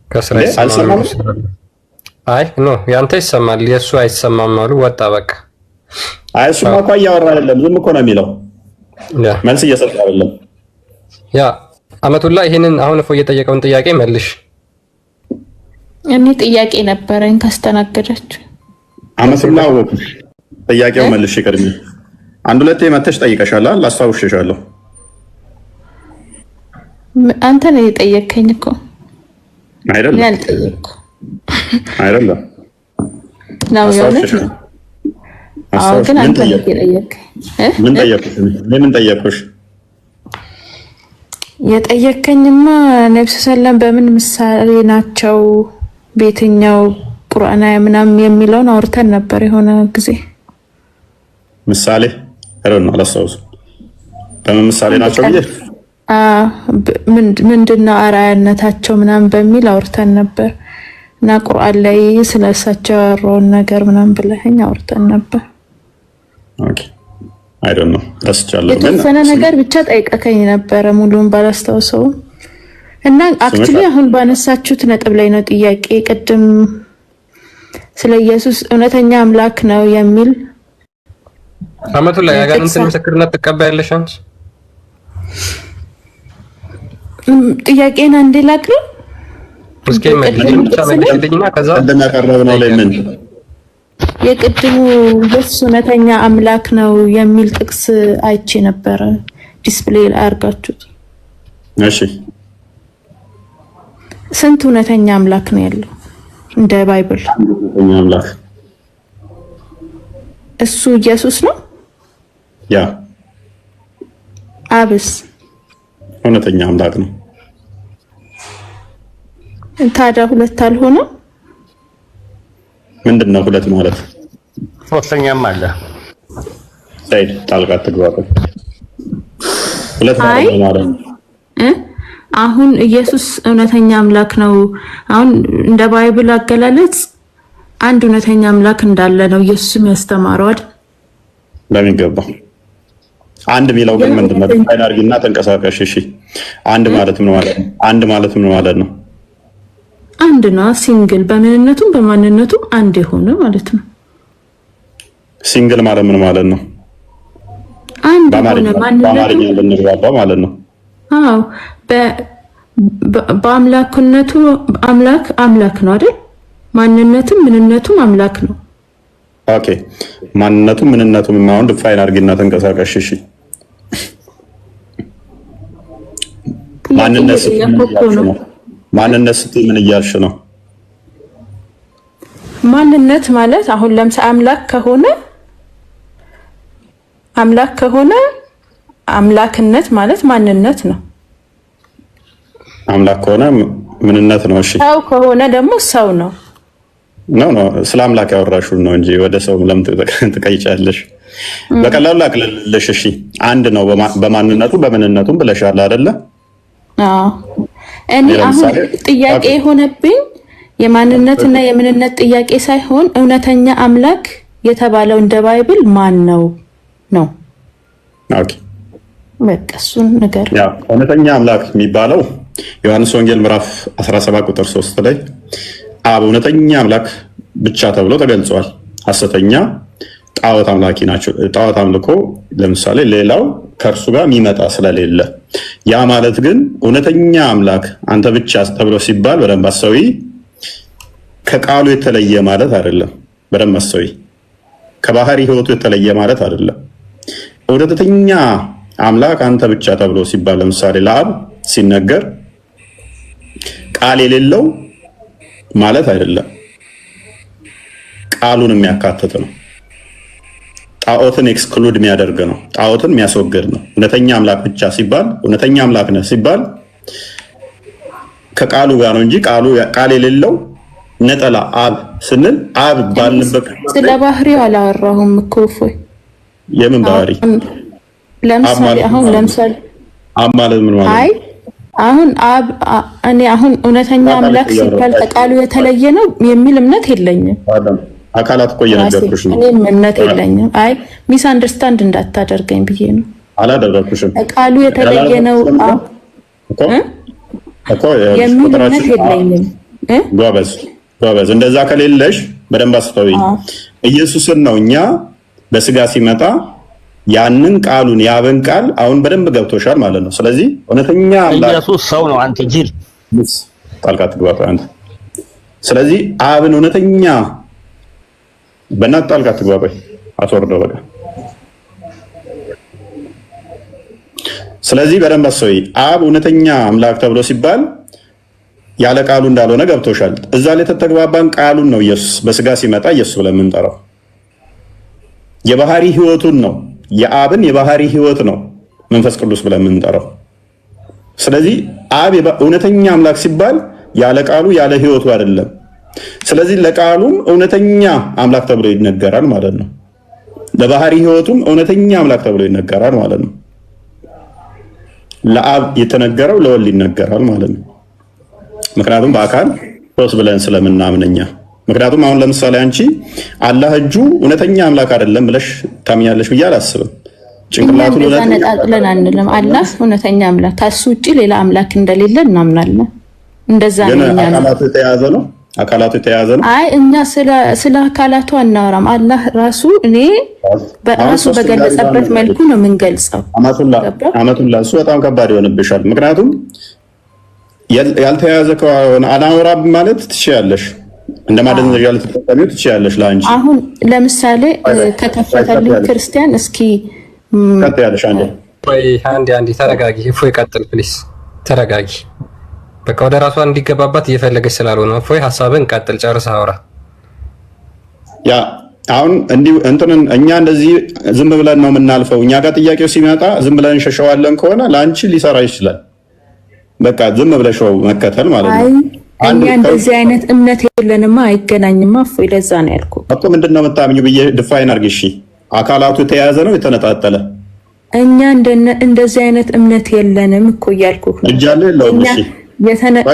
Speaker 1: ከስራ ይሰማል። አይ ኖ ያንተ ይሰማል፣ የእሱ አይሰማም አሉ። ወጣ በቃ።
Speaker 3: አይ እሱማ እኮ እያወራ አይደለም፣ ዝም እኮ ነው የሚለው። መልስ እየሰጠ አይደለም።
Speaker 1: ያ አመቱላ ይሄንን አሁን እፎ እየጠየቀውን ጥያቄ መልሽ።
Speaker 8: እኔ ጥያቄ ነበረኝ ካስተናገዳችሁ።
Speaker 3: አመቱላ ጥያቄው መልሽ። ይቀድም አንድ ሁለቴ መተሽ ጠይቀሻል፣ ላስታውሽሻለሁ።
Speaker 8: አንተ ነው የጠየቀኝ እኮ
Speaker 3: አይደለም?
Speaker 8: ያልጠየቅኩ
Speaker 3: አይደለም
Speaker 8: ነው የሆነች ነው። አዎ ግን አንተ ነው የጠየቀኝ።
Speaker 3: ምን ጠየቅኩሽ?
Speaker 8: የጠየቀኝማ ነብዩ ሰለላም በምን ምሳሌ ናቸው በየትኛው ቁርአናዊ ምናምን የሚለውን አውርተን ነበር የሆነ ጊዜ።
Speaker 3: ምሳሌ አይደል ነው አላስታውስም። በምን ምሳሌ ናቸው ብዬ
Speaker 8: ምንድነው አርአያነታቸው ምናምን በሚል አውርተን ነበር እና ቁርአን ላይ ስለሳቸው ያወራውን ነገር ምናምን ብለኸኝ አውርተን ነበር።
Speaker 3: ኦኬ አይ ዶንት ኖ ረስቻለሁ።
Speaker 8: የተወሰነ ነገር ብቻ ጠይቀከኝ ነበረ ሙሉውን ባላስታውሰውም እና አክቹሊ አሁን ባነሳችሁት ነጥብ ላይ ነው ጥያቄ። ቅድም ስለ ኢየሱስ እውነተኛ አምላክ ነው የሚል
Speaker 1: አመቱ ላይ ያጋንንትን ምስክርነት ተቀበያለሽ አንቺ?
Speaker 8: ጥያቄን አንዴ ላቅርብ
Speaker 1: እስኪ ብቻ መልሽልኝና ከዛ
Speaker 3: እንደናቀረብነው ላይ ምን
Speaker 8: የቅድሙ ኢየሱስ እውነተኛ አምላክ ነው የሚል ጥቅስ አይቼ ነበረ ዲስፕሌይ ላይ አድርጋችሁት።
Speaker 3: እሺ
Speaker 8: ስንት እውነተኛ አምላክ ነው ያለው እንደ ባይብል?
Speaker 3: እውነተኛ አምላክ
Speaker 8: እሱ ኢየሱስ ነው።
Speaker 3: ያ
Speaker 8: አብስ
Speaker 3: እውነተኛ አምላክ ነው።
Speaker 8: ታዲያ ሁለት አልሆነም?
Speaker 3: ምንድነው ሁለት ማለት?
Speaker 2: ሶስተኛም አለ።
Speaker 3: ሳይድ ጣልቃ ትግባቱ ሁለት ማለት
Speaker 8: አሁን ኢየሱስ እውነተኛ አምላክ ነው። አሁን እንደ ባይብል አገላለጽ አንድ እውነተኛ አምላክ እንዳለ ነው ኢየሱስም ያስተማረው አይደል?
Speaker 3: በሚገባ አንድ ሚለው ግን ምንድነው? አይናርጊና ተንቀሳቀሽ። እሺ አንድ ማለት ምን ማለት ነው? አንድ ማለት ምን ማለት ነው?
Speaker 8: አንድ ነው፣ ሲንግል፣ በምንነቱም በማንነቱም አንድ የሆነ ማለት ነው።
Speaker 3: ሲንግል ማለት ምን ማለት ነው?
Speaker 8: አንድ የሆነ
Speaker 3: በአማርኛ እንድንግባባ ማለት ነው።
Speaker 8: አዎ በአምላክነቱ አምላክ ነው አይደል? ማንነቱም ምንነቱም አምላክ ነው።
Speaker 3: ኦኬ ማንነቱም ምንነቱም ማውን ዲፋይን አድርጊና ተንቀሳቀሽ። እሺ ማንነት ስትይ ምን እያልሽ ነው?
Speaker 8: ማንነት ማለት አሁን ለምሳሌ አምላክ ከሆነ አምላክነት ማለት ማንነት ነው።
Speaker 3: አምላክ ከሆነ ምንነት ነው። እሺ
Speaker 8: ሰው ከሆነ ደግሞ ሰው ነው።
Speaker 3: ኖ ስለ አምላክ ያወራሽው ነው እንጂ ወደ ሰው ለምን ትቀይጫለሽ? በቀላሉ አቅልልሽ። እሺ አንድ ነው በማንነቱ በምንነቱም ብለሻል አይደለ?
Speaker 8: አዎ እኔ አሁን ጥያቄ የሆነብኝ የማንነትና የምንነት ጥያቄ ሳይሆን እውነተኛ አምላክ የተባለው እንደ ባይብል ማን ነው ነው?
Speaker 3: ኦኬ
Speaker 8: በቃ እሱን ነገር
Speaker 3: ያ እውነተኛ አምላክ የሚባለው ዮሐንስ ወንጌል ምዕራፍ 17 ቁጥር 3 ላይ አብ እውነተኛ አምላክ ብቻ ተብሎ ተገልጿል። ሐሰተኛ ጣዖት አምላኪ ናቸው። ጣዖት አምልኮ ለምሳሌ ሌላው ከእርሱ ጋር የሚመጣ ስለሌለ፣ ያ ማለት ግን እውነተኛ አምላክ አንተ ብቻ ተብሎ ሲባል በደንብ አስተዊ፣ ከቃሉ የተለየ ማለት አይደለም። በደንብ አስተዊ፣ ከባህሪ ህይወቱ የተለየ ማለት አይደለም። እውነተኛ አምላክ አንተ ብቻ ተብሎ ሲባል ለምሳሌ ለአብ ሲነገር ቃል የሌለው ማለት አይደለም፣ ቃሉን የሚያካትት ነው። ጣዖትን ኤክስክሉድ የሚያደርግ ነው። ጣዖትን የሚያስወግድ ነው። እውነተኛ አምላክ ብቻ ሲባል እውነተኛ አምላክ ነህ ሲባል ከቃሉ ጋር ነው እንጂ ቃል የሌለው ነጠላ አብ ስንል አብ ባልንበት
Speaker 8: ስለ ባህሪው አላወራሁም እኮ እፎይ።
Speaker 3: የምን ባህሪ?
Speaker 8: ለምሳሌ
Speaker 3: አብ ማለት ምን ማለት?
Speaker 8: አይ አሁን እኔ አሁን እውነተኛ አምላክ ሲባል ከቃሉ የተለየ ነው የሚል እምነት የለኝም።
Speaker 3: አካላት እኮ እየነገርኩሽ ነው።
Speaker 8: እኔም እምነት የለኝም። አይ ሚስ አንደርስታንድ እንዳታደርገኝ ብዬ ነው።
Speaker 3: አላደረኩሽም።
Speaker 8: ቃሉ የተለየ ነው እኮ የሚል እምነት የለኝም።
Speaker 3: ጎበዝ እንደዛ ከሌለሽ በደንብ አስተውይ። ኢየሱስን ነው እኛ በስጋ ሲመጣ ያንን ቃሉን ያበን ቃል አሁን በደንብ ገብቶሻል ማለት ነው። ስለዚህ እውነተኛ አምላክ
Speaker 9: ኢየሱስ ሰው ነው። አንተ ጅል
Speaker 3: ጣልቃ ትግባ አንተ። ስለዚህ አብን እውነተኛ በእናትህ ጣልቃ ትግባ አትወርደው በቃ። ስለዚህ በደንብ አስተውይ። አብ እውነተኛ አምላክ ተብሎ ሲባል ያለ ቃሉ እንዳልሆነ ገብቶሻል። እዛ ላይ ተተግባባን። ቃሉን ነው ኢየሱስ በስጋ ሲመጣ ኢየሱስ ብለን የምንጠራው። የባህሪ ህይወቱን ነው የአብን የባህሪ ህይወት ነው መንፈስ ቅዱስ ብለን የምንጠራው። ስለዚህ አብ እውነተኛ አምላክ ሲባል ያለ ቃሉ ያለ ህይወቱ አይደለም። ስለዚህ ለቃሉም እውነተኛ አምላክ ተብሎ ይነገራል ማለት ነው። ለባህሪ ህይወቱም እውነተኛ አምላክ ተብሎ ይነገራል ማለት ነው። ለአብ የተነገረው ለወልድ ይነገራል ማለት ነው። ምክንያቱም በአካል ሶስት ብለን ስለምናምንኛ። ምክንያቱም አሁን ለምሳሌ አንቺ አላህ እጁ እውነተኛ አምላክ አይደለም ብለሽ ታምኛለሽ ብዬ አላስብም። ጭንቅላቱን
Speaker 8: ነጣጥለን አንልም። አላህ እውነተኛ አምላክ ከሱ ውጪ ሌላ አምላክ እንደሌለ እናምናለን። እንደዛ ነው።
Speaker 3: አካላቱ የተያዘ ነው።
Speaker 8: አይ እኛ ስለ አካላቱ አናወራም። አላህ ራሱ በራሱ በገለጸበት መልኩ ነው የምንገልጸው።
Speaker 3: አመቱላ እሱ በጣም ከባድ ይሆንብሻል። ምክንያቱም ያልተያዘ ከሆነ አላወራም ማለት ትችያለሽ፣ እንደማደንዘዣ ልትጠቀሚው ትችያለሽ ለአንቺ።
Speaker 8: አሁን ለምሳሌ ከተፈተልኝ ክርስቲያን እስኪ
Speaker 3: ቀጥያለሽ።
Speaker 1: አንዴ ተረጋጊ። እፎይ ቀጥል ፕሊስ፣ ተረጋጊ። በቃ ወደ ራሷ እንዲገባባት እየፈለገች ስላልሆነ እፎይ ሐሳብን ቀጥል፣ ጨርሰህ አውራ።
Speaker 3: ያ አሁን እንዲህ እንትንን እኛ እንደዚህ ዝም ብለን ነው የምናልፈው። እኛ ጋር ጥያቄው ሲመጣ ዝም ብለን እንሸሸዋለን ከሆነ ለአንቺ ሊሰራ ይችላል። በቃ ዝም ብለሽው መከተል ማለት ነው።
Speaker 8: እኛ እንደዚህ አይነት እምነት የለንማ፣ አይገናኝማ። እፎይ ለዛ ነው ያልኩት
Speaker 3: እኮ። ምንድነው የምታምኚው ብዬ ድፋይን አድርጊ። እሺ አካላቱ የተያዘ ነው የተነጣጠለ?
Speaker 8: እኛ እንደዚህ አይነት እምነት የለንም እኮ እያልኩህ ነው።
Speaker 3: እጅ አለ የለውም? እሺ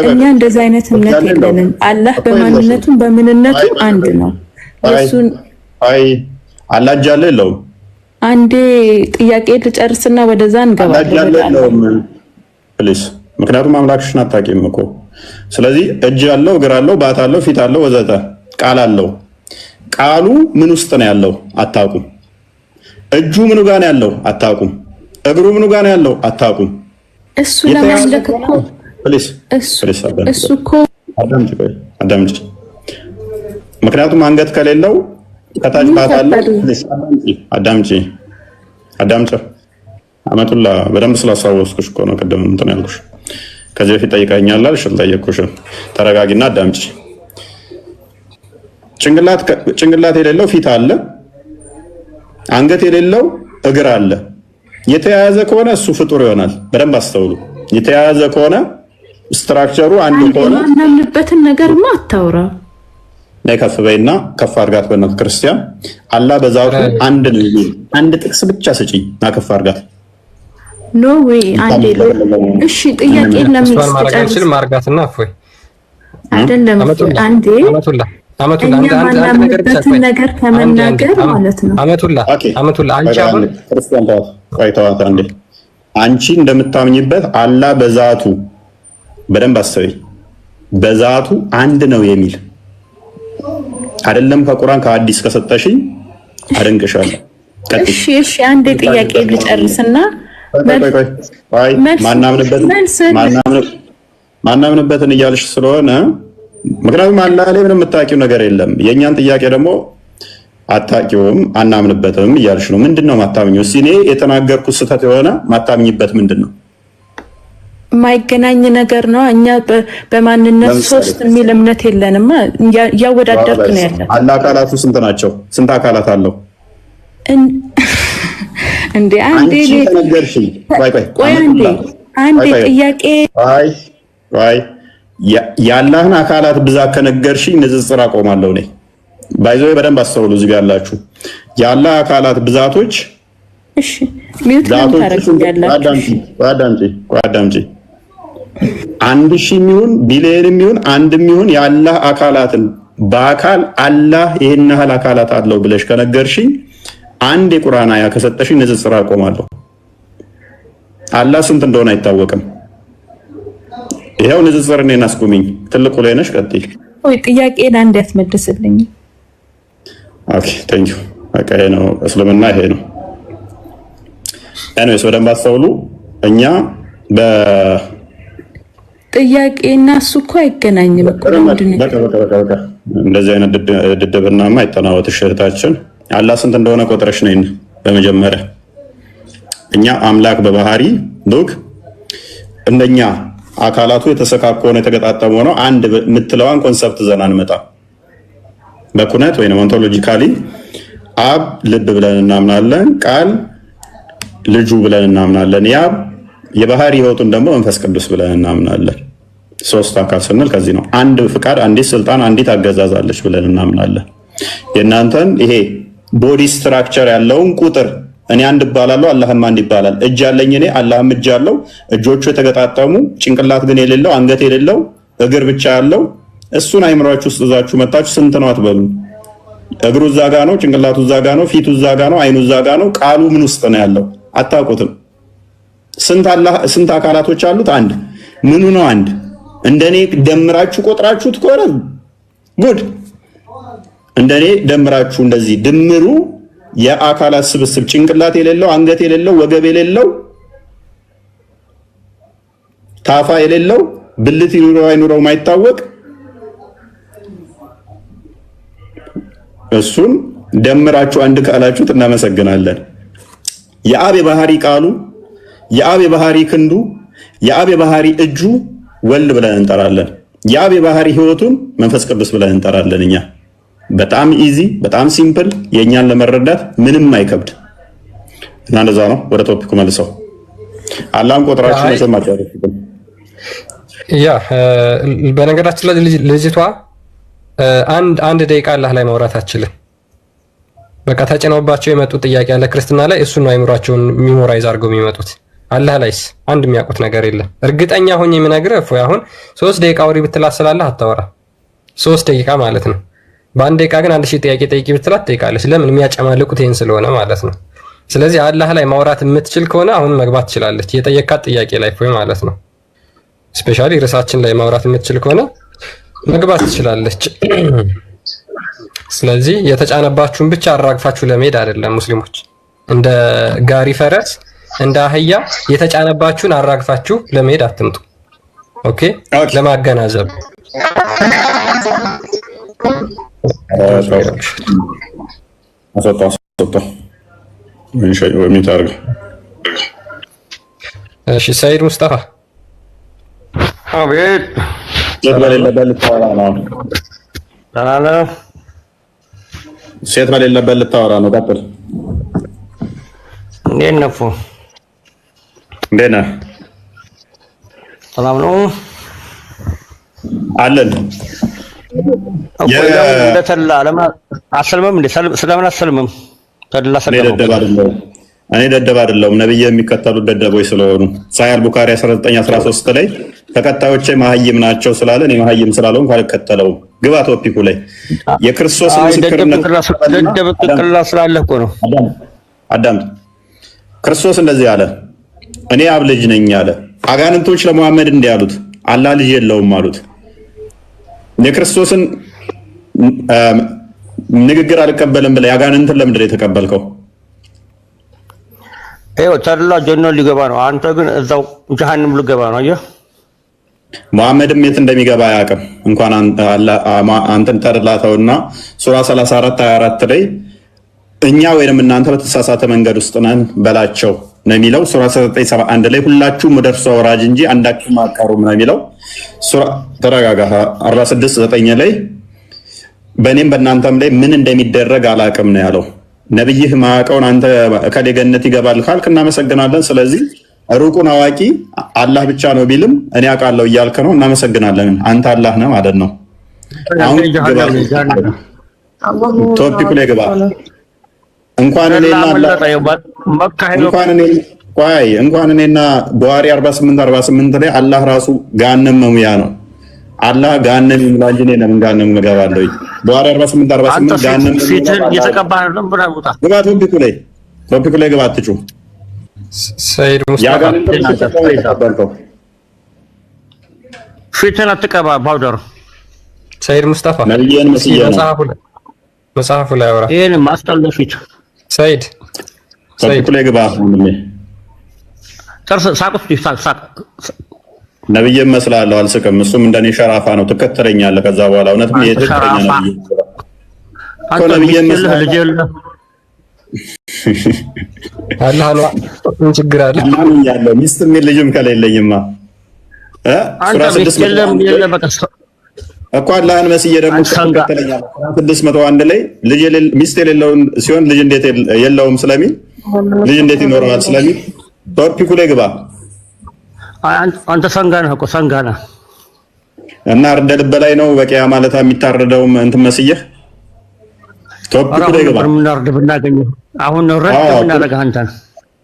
Speaker 8: እኛ እንደዚህ አይነት እምነት የለንም። አላህ በማንነቱም በምንነቱም አንድ ነው። እሱን
Speaker 3: አላህ እጅ አለ የለውም?
Speaker 8: አንዴ ጥያቄ ልጨርስና ወደዛ እንገባለን
Speaker 3: ፕሊዝ። ምክንያቱም አምላክሽን አታውቂም እኮ። ስለዚህ እጅ አለው፣ እግር አለው፣ ባት አለው፣ ፊት አለው፣ ወዘተ ቃል አለው። ቃሉ ምን ውስጥ ነው ያለው አታውቁም። እጁ ምኑ ጋር ነው ያለው አታውቁም። እግሩ ምኑ ጋር ነው ያለው አታውቁም።
Speaker 8: እሱ ለማምለክ እኮ እሱ እኮ
Speaker 3: አዳምጪ። ምክንያቱም አንገት ከሌለው ከታች ባት አለው። አዳምጪ አመቱላ በደንብ ስላሳወስኩሽ እኮ ነው ቅድም እንትን ያልኩሽ። ከዚህ በፊት ጠይቀኛል አልሽ፣ አልጠየቅኩሽም። ተረጋጊና አዳምጪ። ጭንቅላት የሌለው ፊት አለ፣ አንገት የሌለው እግር አለ። የተያያዘ ከሆነ እሱ ፍጡር ይሆናል። በደንብ አስተውሉ። የተያያዘ ከሆነ ስትራክቸሩ አንድ ከሆነ
Speaker 8: ማናምንበትን ነገርማ አታውራ።
Speaker 3: ላይ ከፍ በይና ከፍ አድርጋት። በእናት ክርስቲያን አላህ በዛቱ አንድ ነው። አንድ ጥቅስ ብቻ ስጪኝ እና ከፍ አድርጋት።
Speaker 8: ኖ ዌይ አንዴ። እሺ ጥያቄ ለምን
Speaker 1: ማርጋትና እፎይ
Speaker 8: አይደለም አንዴ አመቱላ ነገር ከመናገር ማለት ነው።
Speaker 1: አመቱላ አንቺ አሁን
Speaker 3: ክርስቲያን ተዋት አንዴ። አንቺ እንደምታምኝበት አላህ በዛቱ በደንብ አስተውይ፣ በዛቱ አንድ ነው የሚል አይደለም ከቁርአን ከሐዲስ ከሰጠሽኝ አደንቅሻለሁ።
Speaker 8: እሺ አንዴ ጥያቄ ልጨርስና
Speaker 3: ማናምንበትን እያልሽ ስለሆነ ምክንያቱም አላህ ላይ ምንም የምታውቂው ነገር የለም። የእኛን ጥያቄ ደግሞ አታውቂውም አናምንበትም እያልሽ ነው። ምንድነው ማታምኚው? እስኪ እኔ የተናገርኩት ስህተት የሆነ ማታምኚበት ምንድነው?
Speaker 8: የማይገናኝ ነገር ነው። እኛ በማንነት ሶስት የሚል እምነት የለንም። እያወዳደርክ ነው ያለው።
Speaker 3: አላህ አካላቱ ስንት ናቸው? ስንት አካላት አለው
Speaker 8: እንዴ? አንዴ
Speaker 3: ተነገርሽኝ።
Speaker 8: ቆይ አንዴ ጥያቄ
Speaker 3: የአላህን አካላት ብዛት ከነገርሽኝ ንጽጽር አቆማለሁ። እኔ ባይዘው በደንብ አስተውሉ። እዚህ ጋር ያላችሁ የአላህ አካላት ብዛቶች
Speaker 8: እሺ ሚውት ታረጋላችሁ።
Speaker 3: አዳምጪ 1000 የሚሆን ቢሊየን የሚሆን አንድ የሚሆን የአላህ አካላትን በአካል አላህ ይሄን ያህል አካላት አለው ብለሽ ከነገርሽኝ አንድ የቁርአን አያ ከሰጠሽኝ ንጽጽር አቆማለሁ። አላህ ስንት እንደሆነ አይታወቅም። ይሄው ንጽጽር እኔን አስቁሚኝ። ትልቁ ላይ ነሽ። ቀጥይ።
Speaker 8: ጥያቄን አንድ ያስመልስልኝ።
Speaker 3: ኦኬ ቴንክ ዩ። በቃ ይሄ ነው እስልምና፣ ይሄ ነው። ኤኒዌይስ በደንብ አስተውሉ። እኛ
Speaker 8: ጥያቄና እሱ እኮ አይገናኝም እኮ።
Speaker 3: በቃ እንደዚህ አይነት ድድብናማ አይጠናወትሽ እህታችን። አላህ ስንት እንደሆነ ቆጥረሽ ነኝ። በመጀመሪያ እኛ አምላክ በባህሪ ሉክ እንደኛ አካላቱ የተሰካከ ሆነ የተገጣጠመ ሆኖ አንድ የምትለዋን ኮንሰፕት ዘና እንመጣ በኩነት ወይንም ኦንቶሎጂካሊ አብ ልብ ብለን እናምናለን፣ ቃል ልጁ ብለን እናምናለን፣ ያ የባህሪ ህይወቱን ደግሞ መንፈስ ቅዱስ ብለን እናምናለን። ሶስት አካል ስንል ከዚህ ነው። አንድ ፍቃድ፣ አንዲት ስልጣን፣ አንዲት አገዛዝ አለች ብለን እናምናለን። የእናንተን ይሄ ቦዲ ስትራክቸር ያለውን ቁጥር እኔ አንድ እባላለሁ፣ አላህም አንድ ይባላል። እጅ አለኝ እኔ፣ አላህም እጅ አለው። እጆቹ የተገጣጠሙ ጭንቅላት ግን የሌለው አንገት የሌለው እግር ብቻ ያለው እሱን አይምሯችሁ ውስጥ እዛችሁ መጣችሁ ስንት ነው አትበሉ። እግሩ እዛ ጋ ነው፣ ጭንቅላቱ እዛ ጋ ነው፣ ፊቱ እዛ ጋ ነው፣ አይኑ እዛ ጋ ነው። ቃሉ ምን ውስጥ ነው ያለው አታውቁትም። ስንት አካላቶች አሉት? አንድ። ምኑ ነው አንድ? እንደኔ ደምራችሁ ቆጥራችሁት ከሆነ ጉድ። እንደኔ ደምራችሁ እንደዚህ ድምሩ የአካላት ስብስብ ጭንቅላት የሌለው አንገት የሌለው ወገብ የሌለው ታፋ የሌለው ብልት ይኑረው አይኑረው ማይታወቅ እሱን ደምራችሁ አንድ ካላችሁት እናመሰግናለን። የአብ የባህሪ ቃሉ፣ የአብ የባህሪ ክንዱ፣ የአብ የባህሪ እጁ ወልድ ብለን እንጠራለን። የአብ የባህሪ ህይወቱን መንፈስ ቅዱስ ብለን እንጠራለን። እኛ በጣም ኢዚ፣ በጣም ሲምፕል፣ የእኛን ለመረዳት ምንም አይከብድ እና እንደዛ ነው። ወደ ቶፒኩ መልሰው አላህን ቆጥራችሁ መሰማት ያደርኩት
Speaker 1: ያ በነገራችን ላይ ልጅቷ አንድ ደቂቃ አላህ ላይ ማውራት አትችልም። በቃ ተጭነውባቸው የመጡ ጥያቄ ያለ ክርስትና ላይ እሱን ነው አይምሯቸውን ሚሞራይዝ አድርገው የሚመጡት። አላህ ላይስ አንድ የሚያውቁት ነገር የለም። እርግጠኛ ሆኜ የምነግርህ እፎይ አሁን 3 ደቂቃ ወሬ ብትላት ስላለህ አታወራ። 3 ደቂቃ ማለት ነው። በአንድ ደቂቃ ግን 1000 ጥያቄ ጠይቂ ብትላት ትጠይቃለች። ለምን? የሚያጨማልቁት ይሄን ስለሆነ ማለት ነው። ስለዚህ አላህ ላይ ማውራት የምትችል ከሆነ አሁን መግባት ትችላለች። የጠየቃት ጥያቄ ላይ እፎይ ማለት ነው። ስፔሻሊ ርዕሳችን ላይ ማውራት የምትችል ከሆነ መግባት ትችላለች። ስለዚህ የተጫነባችሁን ብቻ አራግፋችሁ ለመሄድ አይደለም ሙስሊሞች። እንደ ጋሪ ፈረስ እንደ አህያ የተጫነባችሁን አራግፋችሁ ለመሄድ አትምጡ። ኦኬ፣ ለማገናዘብ እሺ፣ ሰይድ ሙስጠፋ
Speaker 9: አቤት።
Speaker 3: ሴት በሌለበት ልታወራ ነው። ሴት በሌለበት ልታወራ ነው። ቀጥል።
Speaker 9: እንዴት ነህ?
Speaker 3: እንዴት ነህ?
Speaker 9: ሰላም ነው
Speaker 3: አለን።
Speaker 9: እንደተላ ለምን አሰልምም? እንደ ስለምን አሰልምም? ተድላ ሰለመ
Speaker 3: እኔ ደደብ አይደለሁም። ነብይ የሚከተሉት ደደቦች ስለሆኑ ሳሂህ ቡኻሪ 1913 ላይ ተከታዮቼ መሀይም ናቸው ስላለ እኔ መሀይም ስላልሆንኩ አልከተለውም። ግባ ቶፒኩ ላይ የክርስቶስ ምስክርነት
Speaker 9: ደደብ ቅላ ስላለ እኮ ነው።
Speaker 3: አዳምጥ። ክርስቶስ እንደዚህ አለ፣ እኔ አብ ልጅ ነኝ አለ። አጋንንቶች ለሙሐመድ እንዲህ አሉት፣ አላህ ልጅ የለውም አሉት። የክርስቶስን ንግግር አልቀበልም ብለህ አጋንንትን ለምንድን ነው የተቀበልከው?
Speaker 9: ይኸው ተድላ ጀነት ሊገባ ነው፣ አንተ ግን እዛው ጀሃነም ልገባ ነው። አየህ
Speaker 3: ሙሐመድም የት እንደሚገባ አያውቅም። እንኳን አንተን ተድላተውና ሱራ 34 24 ላይ እኛ ወይንም እናንተ በተሳሳተ መንገድ ውስጥ ነን በላቸው ነው የሚለው። ሱራ 971 ላይ ሁላችሁም ወደ እርሱ አውራጅ እንጂ አንዳችሁም አትቀሩም ነው የሚለው። ሱራ ተረጋጋ 46 9 ላይ በእኔም በእናንተም ላይ ምን እንደሚደረግ አላውቅም ነው ያለው። ነብይህ ማያውቀውን አንተ ከሌ ገነት ይገባል ካልክ እናመሰግናለን። ስለዚህ ሩቁን አዋቂ አላህ ብቻ ነው ቢልም እኔ አውቃለሁ እያልክ ነው፣ እናመሰግናለን። አንተ አላህ ነህ ማለት ነው። አሁን ቶፒኩ ላይ ግባ። እንኳን እኔና ቡኻሪ 48 ላይ አላህ ራሱ ገሃነም መሙያ ነው። አላህ ገሃነም ይሙላ እንጂ እኔ ለምን ገሃነም እገባለሁ? ቡኻሪ 48 ገሃነም
Speaker 9: ፊትን እየተቀባህ ነው ብለህ ቦታ
Speaker 3: ግባ። ቶፒኩ ላይ ግባ። አትጩ
Speaker 1: ሰይድ ሙስጠፋ
Speaker 9: ፊትን አትቀባ። ባውደር
Speaker 1: ሰይድ ሙስጠፋ
Speaker 3: ነብይን መስየህ
Speaker 1: መጽሐፉ ላይ አውራ።
Speaker 9: ይሄን ማስጠል ፊት
Speaker 1: ሰይድ
Speaker 3: ቶፒኩ ላይ ግባ።
Speaker 9: ጥርስ ሳቁስ ሳቅ
Speaker 3: ነብይን መስላለሁ። አልስቅም። እሱም እንደኔ ሸራፋ ነው። ትከተለኛለህ። ከዛ በኋላ እውነትም የትክክለኛ ነብይ
Speaker 9: አንተ ነብይን መስላለህ።
Speaker 1: አላህ ነው ምን ችግር አለ?
Speaker 3: ማን ያለው ሚስትም ልጅም ከሌለኝማ
Speaker 9: አንተ መስለም የለም በቃ
Speaker 3: እኮ አላህን መስዬ ደግሞ ትከተለኛለህ። 601 ላይ ልጅ ሚስት የሌለውን ሲሆን ልጅ እንዴት የለውም ስለሚል ልጅ እንዴት ይኖረዋል ስለሚል ቶፒኩ ላይ ግባ።
Speaker 9: አንተ ሰንጋ ነህ እኮ ሰንጋ ነህ
Speaker 3: እና አርደ ልብ ላይ ነው በቂያ ማለት የሚታረደውም እንትን መስየህ ቶፒኩ ላይ ግባ።
Speaker 9: ምናርድ ብናገኝ አሁን ነው ረድ ብናደርግህ አንተን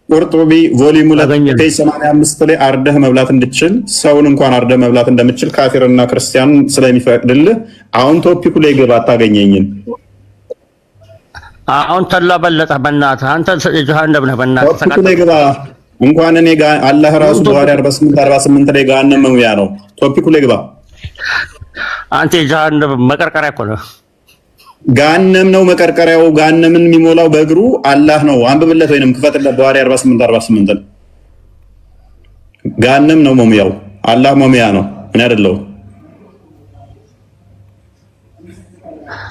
Speaker 3: ቁርጡቢ ቮሊዩም 85 ላይ አርደህ መብላት እንድትችል ሰውን እንኳን አርደህ መብላት እንደምትችል ካፊርና ክርስቲያን ስለሚፈቅድልህ አሁን ቶፒኩ ላይ ግባ። አታገኘኝም።
Speaker 9: አሁን ተላ በለጠ በእናትህ አንተ ጀሃነም ነህ በእናትህ
Speaker 3: ቶፒኩ ላይ ግባ። እንኳን እኔ ጋር አላህ ራሱ ቡኻሪ 48 ላይ ገሃነም መሙያ ነው። ቶፒኩ ላይ ግባ።
Speaker 9: አንተ የጀሃነም መቀርቀሪያ እኮ ነው።
Speaker 3: ገሃነም ነው መቀርቀሪያው። ገሃነምን የሚሞላው በእግሩ አላህ ነው። አንብብለት ወይንም ክፈትለት። ቡኻሪ 48 ገሃነም ነው መሙያው። አላህ መሙያ ነው፣ እኔ አይደለሁም።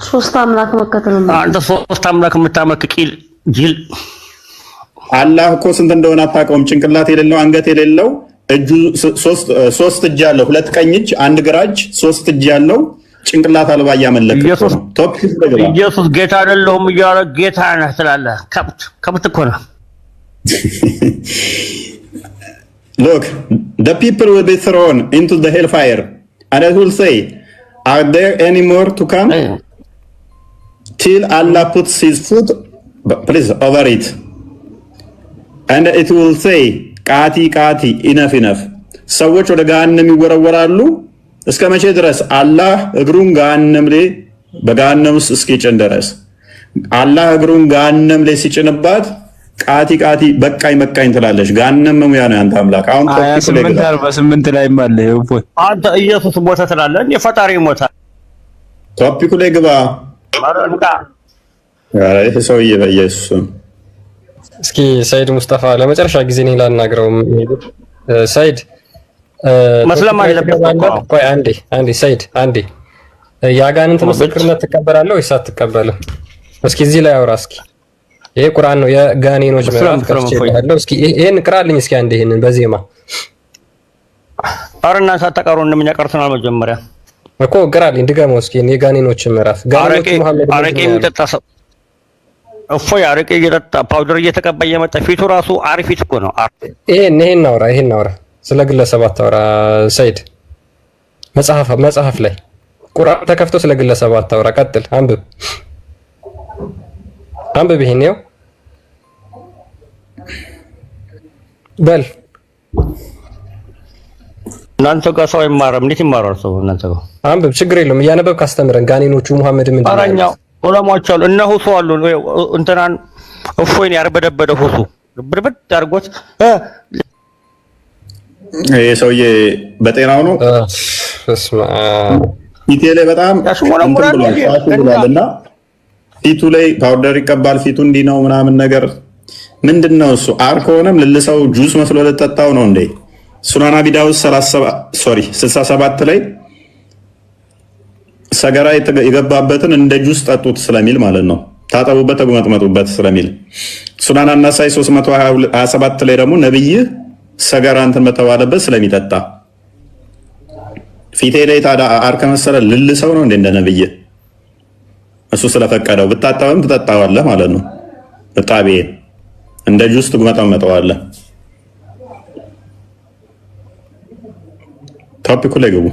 Speaker 10: ሶስት አምላክ መከተል ነው።
Speaker 9: አንተ ሶስት አምላክ የምታመልክ ቂል ጅል።
Speaker 3: አላህ እኮ ስንት እንደሆነ አታውቀውም። ጭንቅላት የሌለው አንገት የሌለው እጁ ሶስት እጅ ያለው ሁለት ቀኝ እጅ አንድ ግራ እጅ ሶስት እጅ ያለው ጭንቅላት አልባ እያመለከ
Speaker 9: ኢየሱስ ጌታ አይደለሁም እያለ ጌታ ነህ ትላለህ። ከብት እኮ ነው።
Speaker 3: Look, the people will be thrown into the hellfire and it will say, are there any more to come? Till Allah puts his foot please over it. And it will say, ቃቲ enough. ሰዎች ወደ ገሃነም ይወረወራሉ። እስከ መቼ ድረስ? አላህ እግሩን ገሃነም ላይ በገሃነም ውስጥ እስኪጭን ድረስ። አላህ እግሩን ገሃነም ላይ ሲጭንባት ቃቲ በቃኝ ትላለች። ገሃነም መሙያ ነው ያንተ አምላክ። አሁን
Speaker 2: 48 ላይ ማለ
Speaker 9: አንተ ኢየሱስ ሞተ ትላለህ እንዴ? ፈጣሪ ሞተ።
Speaker 3: ቶፒኩ ላይ ግባ። ይሄ ሰውዬ በኢየሱስ
Speaker 1: እስኪ ሰይድ ሙስጠፋ ለመጨረሻ ጊዜ ነው ላናግረው። ሰይድ
Speaker 9: መስለም አለበት።
Speaker 1: ቆይ አንዴ ሰይድ አንዴ የአጋንንት ምስክርነት ትቀበላለህ ወይስ አትቀበልም? እስኪ እዚህ ላይ አውራ። እስኪ ይሄ ቁርአን ነው የጋኔኖች ምዕራፍ ከፍቼልሃለሁ። እስኪ ይሄን ቅራልኝ እስኪ አንዴ ይሄንን በዜማ
Speaker 9: አረና ሳታቀሩ እንደምኛቀርተናል መጀመሪያ
Speaker 1: እኮ ቅራልኝ ድገመው እስኪ የጋኔኖች ምዕራፍ ጋኔኖች መሐመድ
Speaker 9: አረቄ የሚጠጣ ሰው እፎይ አረቄ እየጠጣ ፓውደር እየተቀባ እየመጣ ፊቱ ራሱ አሪፍ ፊት እኮ ነው።
Speaker 1: ይሄን አውራ ስለ ግለሰብ አታውራ ሰይድ። መጽሐፍ ላይ ቁርአን ተከፍቶ ስለ ግለሰብ አታውራ። ቀጥል፣ አንብብ ይሄን ነው። በል
Speaker 9: እናንተ ጋር ሰው አይማርም። እንዴት ይማራል ሰው? እናንተ ጋር
Speaker 1: አንብብ፣ ችግር የለውም። እያነበብክ አስተምረን። ጋኔኖቹ ሙሐመድ ምንድን ነው?
Speaker 9: አራኛው ዑለማዎች አሉ እነ ሁሱ አሉ። እንትናን እፎይን ያርበደበደ ሁሱ ብርብድ አድርጎት
Speaker 3: ይሄ ሰውዬ በጤናው ነው። ፊቴ ላይ በጣም ብሏልና ፊቱ ላይ ፓውደር ይቀባል። ፊቱ እንዲህ ነው ምናምን ነገር ምንድን ነው እሱ? አር ከሆነም ልልሰው ጁስ መስሎ ልጠጣው ነው እንዴ? ሱናን አቢ ዳውድ 67 ላይ ሰገራ የገባበትን እንደ ጁስ ጠጡት ስለሚል ማለት ነው። ታጠቡበት፣ ተጉመጥመጡበት ስለሚል። ሱናን አናሳይ 327 ላይ ደግሞ ነብይ ሰገራ እንትን በተባለበት ስለሚጠጣ ፊቴ ላይ ታዲያ አር ከመሰለ ልልሰው ነው እንደ ነብይ እሱ ስለፈቀደው ብታጠብም ትጠጣዋለህ ማለት ነው። እጣቤ እንደ ጁስ ትጉመጠመጠዋለህ። ቶፒኩ ላይ ገቡ።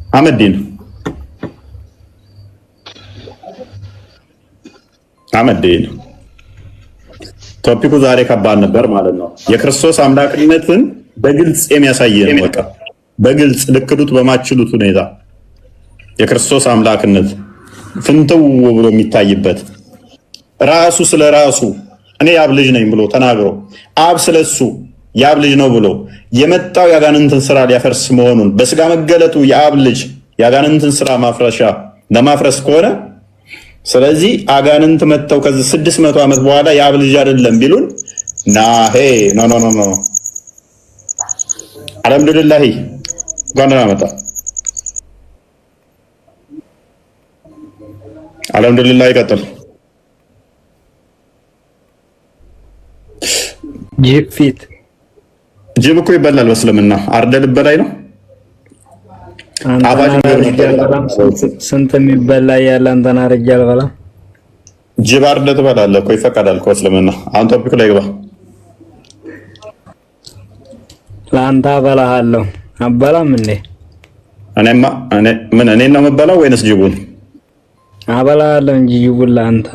Speaker 3: አህመዲን ቶፒኩ ዛሬ ከባድ ነበር ማለት ነው። የክርስቶስ አምላክነትን በግልጽ የሚያሳይ ነው። በቃ በግልጽ ልክዱት በማችሉት ሁኔታ የክርስቶስ አምላክነት ፍንትው ብሎ የሚታይበት ራሱ ስለ ራሱ እኔ የአብ ልጅ ነኝ ብሎ ተናግሮ አብ ስለሱ የአብ ልጅ ነው ብሎ የመጣው የአጋንንትን ስራ ሊያፈርስ መሆኑን በስጋ መገለጡ የአብ ልጅ የአጋንንትን ስራ ማፍረሻ ለማፍረስ ከሆነ ስለዚህ አጋንንት መጥተው ከዚህ 600 ዓመት በኋላ የአብ ልጅ አይደለም ቢሉን ኖ አልሐምዱሊላህ ጋና መጣ አልሐምዱሊላህ ይቀጥል። ጅብ እኮ ይበላል በእስልምና። አርደል በላይ ነው።
Speaker 10: ስንት የሚበላ ያለ አንተና አርጃ አልበላም።
Speaker 3: ጅብ አርደህ ትበላለህ እኮ ይፈቀዳል እኮ እስልምና። አሁን ቶፒኩ ላይ ግባ።
Speaker 10: ለአንተ አበላሃለሁ። አበላም እንዴ?
Speaker 3: እኔማ እኔን ነው የምበላው ወይንስ ጅቡን?
Speaker 10: አበላሃለሁ እንጂ ጅቡን ለአንተ።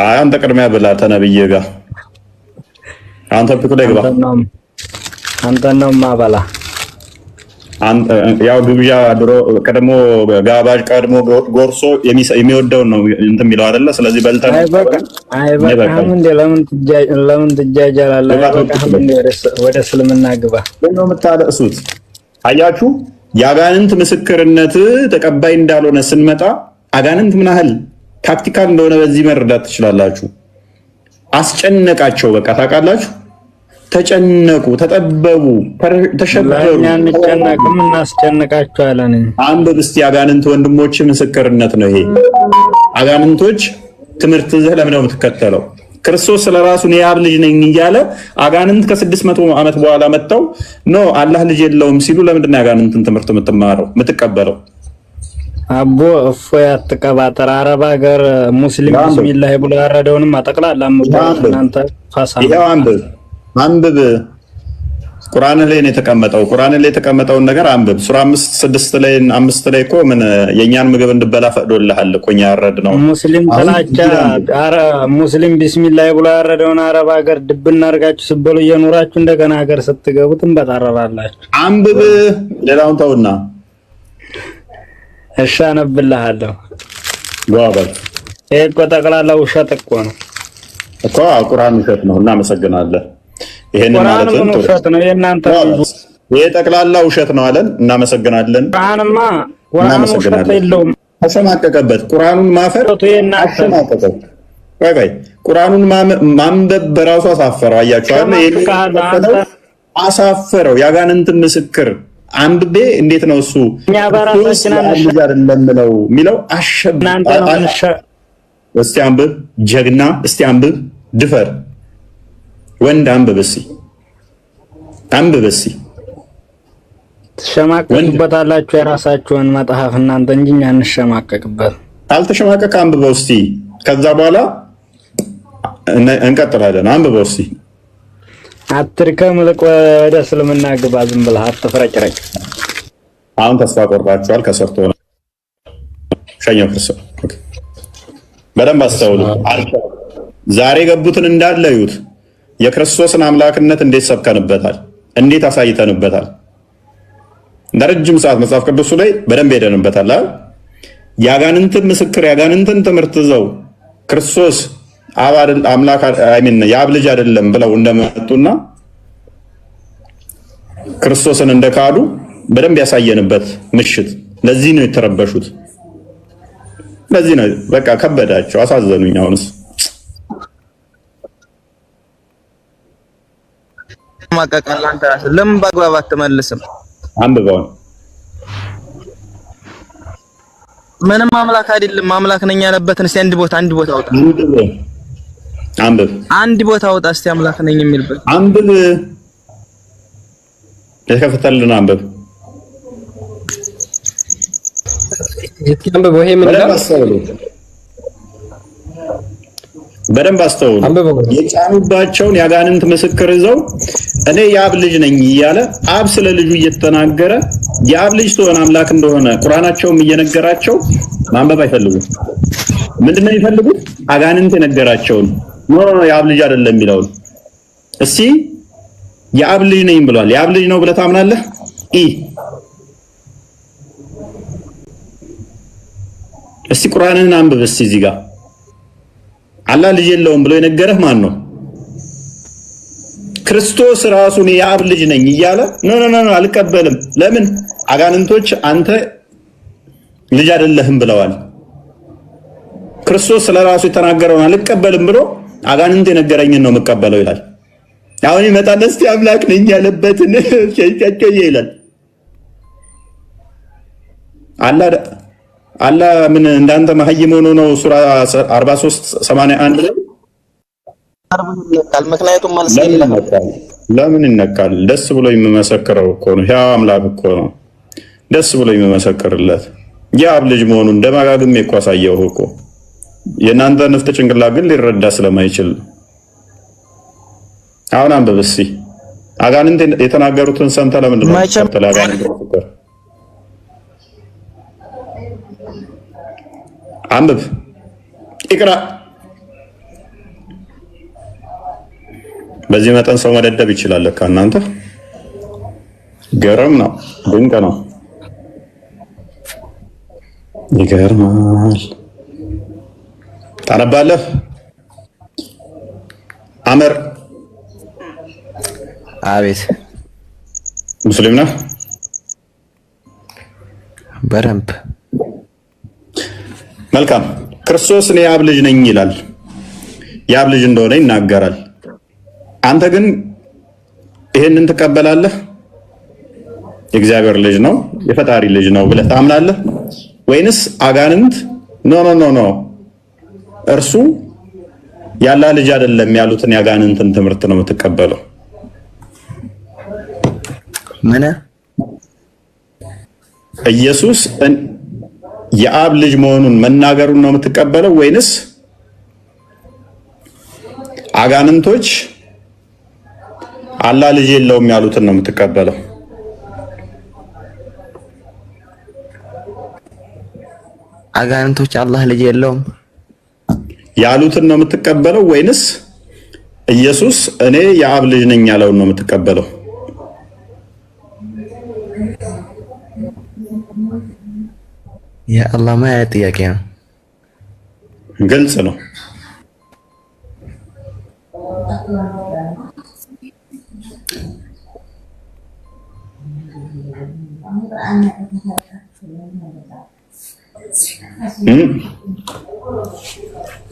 Speaker 3: አይ አንተ ቅድሚያ ብላ ተነብዬ ጋር። አሁን ቶፒኩ ላይ ግባ።
Speaker 10: አንተ ነው ማበላ።
Speaker 3: ያው ግብዣ ድሮ ቀድሞ ጋባዥ ቀድሞ ጎርሶ የሚወደውን ነው እንትን የሚለው አይደለ? ስለዚህ በልተን
Speaker 10: አይበቃም እንዴ? ለምን ትጃጃላለህ? አይበቃም እንዴ? ወደ እስልምና ግባ።
Speaker 3: ነው የምታለቅሱት? አያችሁ፣ የአጋንንት ምስክርነት ተቀባይ እንዳልሆነ ስንመጣ አጋንንት ምን ያህል ታክቲካል እንደሆነ በዚህ መረዳት ትችላላችሁ። አስጨነቃቸው። በቃ ታውቃላችሁ፣ ተጨነቁ፣ ተጠበቡ፣ ተሸበሩ።
Speaker 10: እንጨነቅም እናስጨንቃቸዋለን።
Speaker 3: አንብብ እስቲ አጋንንት ወንድሞች ምስክርነት ነው ይሄ። አጋንንቶች ትምህርት ዘህ ለምን ነው የምትከተለው? ክርስቶስ ስለራሱ እኔ የአብ ልጅ ነኝ እያለ አጋንንት ከ600 ዓመት በኋላ መጥተው ኖ አላህ ልጅ የለውም ሲሉ ለምንድን ነው አጋንንትን ትምህርት የምትማረው የምትቀበለው?
Speaker 10: አቦ እፎይ አትቀባጠር። አረብ ሀገር ሙስሊም ቢስሚላህ ብሎ ያረደውንም አጠቅላላ እናንተ ፋሳ
Speaker 3: ይሄው አንብብ። ቁርአን ላይ ነው የተቀመጠው። ቁርአን ላይ የተቀመጠውን ነገር አንብብ። ሱራ 5 ላይ እኮ ምን የኛን ምግብ እንድበላ ፈቅዶልሃል እኮ እኛ ያረድነው
Speaker 10: ሙስሊም ተላቻ ሙስሊም ቢስሚላህ ብሎ ያረደውን አረብ ሀገር ድብና አድርጋችሁ ስበሉ እየኖራችሁ እንደገና ሀገር ስትገቡ ትንበጣረራላችሁ። አንብብ።
Speaker 3: ሌላውን ተውና
Speaker 10: እሺ አነብልሃለሁ።
Speaker 3: ጎበዝ።
Speaker 10: ይሄ እኮ ጠቅላላ ውሸት እኮ ነው
Speaker 3: እኮ ቁርአን ውሸት ነው። እናመሰግናለን። ይሄን ማለት ነው ውሸት ነው። የእናንተ ይሄ ጠቅላላ ውሸት ነው አለን። እናመሰግናለን። ቁርአን ውሸት የለውም። ተሸማቀቀበት። ቁርአኑን ማፈር አሸማቀቀው። ቆይ ቁርአኑን ማንበብ በራሱ አሳፈረው። አያችሁ አይደል? አሳፈረው። ያጋንንትን ምስክር አንብቤ እንዴት ነው እሱ እኛ በራሳችን አይደለም ነው የሚለው? እስቲ አንብብ ጀግና፣ እስቲ አንብብ ድፈር ወንድ አንብብ እስቲ
Speaker 10: ትሸማቀቁበታላችሁ የራሳችሁን መጽሐፍ እናንተ እንጂ እኛ እንሸማቀቅበት።
Speaker 3: አልተሸማቀቅ አንብበው እስቲ። ከዛ በኋላ እንቀጥላለን። አንብበው እስቲ።
Speaker 10: አትርከም ልቅ ወደ እስልምና ግባ። ዝም ብለህ አትፍረጭረጭ።
Speaker 3: አሁን ተስፋ ቆርጣችኋል። ከሰርቶ ነው ሸኘው ክርስቶስ በደንብ አስተውሉ። ዛሬ ገቡትን እንዳለ ይዩት። የክርስቶስን አምላክነት እንዴት ሰብከንበታል፣ እንዴት አሳይተንበታል። ለረጅም ሰዓት መጽሐፍ ቅዱስ ላይ በደንብ ሄደንበታል። ያጋንንትን ምስክር ያጋንንትን ትምህርት ይዘው ክርስቶስ አምላክ የአብ ልጅ አይደለም ብለው እንደመጡና ክርስቶስን እንደካዱ በደንብ ያሳየንበት ምሽት። ለዚህ ነው የተረበሹት። ለዚህ ነው በቃ ከበዳቸው፣ አሳዘኑኝ። አሁንስ
Speaker 11: ማቀቀል አንተ ራስህ ለምን በአግባብ አትመልስም?
Speaker 3: አንብበው።
Speaker 11: ምንም አምላክ አይደለም አምላክ ነኝ ያለበትን እስቲ አንድ ቦታ አውጣ።
Speaker 3: አንብብ።
Speaker 11: አንድ ቦታ አውጣ እስቲ አምላክ ነኝ የሚልበት
Speaker 3: አንብብ። ለከፈተልን አንብብ።
Speaker 1: አንብበው። ይሄ ምን ይላል?
Speaker 3: በደንብ አስተውሉ። የጫኑባቸውን ያጋንንት ምስክር ይዘው እኔ የአብ ልጅ ነኝ እያለ አብ ስለ ልጁ እየተናገረ የአብ ልጅ ትሆን አምላክ እንደሆነ ቁርአናቸውም እየነገራቸው ማንበብ አይፈልጉም። ምንድነው የሚፈልጉት? አጋንንት የነገራቸውን ኖ የአብ ልጅ አይደለም የሚለውን። እስቲ የአብ ልጅ ነኝ ብሏል። የአብ ልጅ ነው ብለህ ታምናለህ? እስቲ ቁርአንን አንብብ። እስቲ እዚህ ጋር አላህ ልጅ የለውም ብሎ የነገረህ ማን ነው? ክርስቶስ ራሱን የአብ ልጅ ነኝ እያለ ኖ አልቀበልም። ለምን? አጋንንቶች አንተ ልጅ አይደለህም ብለዋል። ክርስቶስ ስለራሱ የተናገረውን አልቀበልም ብሎ አጋንንት የነገረኝን ነው የምቀበለው ይላል። አሁን ይመጣና እስቲ አምላክ ነኝ ያለበትን ሸይጣን ይላል። አላህ ምን እንዳንተ መሐይም ሆኖ ነው? ሱራ 43:81 ላይ
Speaker 11: ምክንያቱም ማለት
Speaker 3: ለምን ይነካል? ደስ ብሎ የሚመሰክረው እኮ ነው። ያ አምላክ እኮ ነው ደስ ብሎ የሚመሰክርለት። የአብ ልጅ መሆኑን ደማጋግሜ እኮ አሳየው እኮ። የእናንተ ንፍጥ ጭንቅላት ግን ሊረዳ ስለማይችል አሁን አንብብ እስኪ። አጋንንት የተናገሩትን ሰምተህ ለምንድን ነው አጋንንት አንብብ። ኢቅራ። በዚህ መጠን ሰው መደደብ ይችላል ለካ እናንተ። ገረም ነው፣ ድንቅ ነው፣ ይገርማል። ታነባለህ? አመር
Speaker 11: አቤት።
Speaker 3: ሙስሊም ነህ?
Speaker 11: በደንብ
Speaker 3: መልካም። ክርስቶስ እኔ የአብ ልጅ ነኝ ይላል። የአብ ልጅ እንደሆነ ይናገራል። አንተ ግን ይሄንን ትቀበላለህ? የእግዚአብሔር ልጅ ነው የፈጣሪ ልጅ ነው ብለህ ታምናለህ? ወይንስ አጋንንት ኖ እርሱ ያላ ልጅ አይደለም ያሉትን ያጋንንትን ትምህርት ነው የምትቀበለው?
Speaker 11: ምን
Speaker 3: ኢየሱስ የአብ ልጅ መሆኑን መናገሩን ነው የምትቀበለው? ወይንስ አጋንንቶች አላህ ልጅ የለውም ያሉትን ነው የምትቀበለው?
Speaker 11: አጋንንቶች አላህ ልጅ የለውም
Speaker 3: ያሉትን ነው የምትቀበለው? ወይንስ ኢየሱስ እኔ የአብ ልጅ ነኝ ያለውን ነው የምትቀበለው?
Speaker 11: የአላህ ማያ ጥያቄ ነው።
Speaker 3: ግልጽ ነው።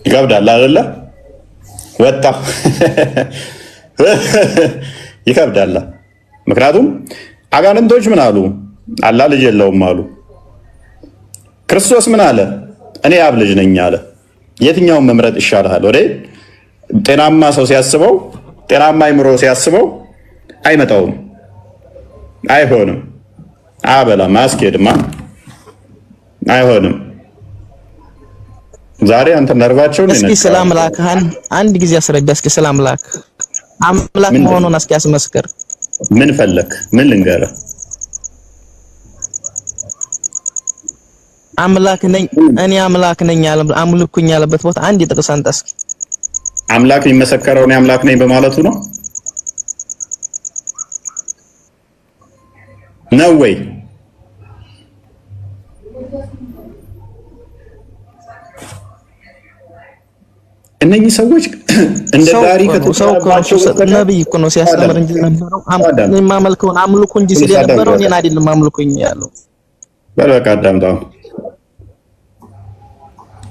Speaker 3: ይከብዳል አይደለ? ወጣ ይከብዳል። ምክንያቱም አጋንንቶች ምን አሉ? አላህ ልጅ የለውም አሉ። ክርስቶስ ምን አለ? እኔ የአብ ልጅ ነኝ አለ። የትኛውን መምረጥ ይሻልሃል? ወደ ጤናማ ሰው ሲያስበው፣ ጤናማ አይምሮ ሲያስበው አይመጣውም፣ አይሆንም፣ አበላም፣ አያስኬድማ፣ አይሆንም። ዛሬ አንተ ነርቫቸውን
Speaker 11: እስኪ ስለ አምላክህን አንድ ጊዜ አስረዳ። እስኪ ስለ አምላክ መሆኑን እስኪ አስመስክር።
Speaker 3: ምን ፈለክ? ምን ልንገርህ?
Speaker 11: አምላክ ነኝ እኔ አምላክ ነኝ ያለ አምልኩኝ ያለበት ቦታ አንድ ጥቅስ አንተ እስኪ
Speaker 3: አምላክ የሚመሰከረው እኔ አምላክ ነኝ በማለቱ ነው ወይ? እነኚህ ሰዎች እንደ ዳሪ ከተባቸው
Speaker 11: ነብይ እኮ ነው ሲያስተምር እንጂ ነበረው ማመልከውን አምልኩ እንጂ ሲል የነበረው እኔን አይደለም አምልኩኝ ያለው።
Speaker 3: በቃ አዳምጣው።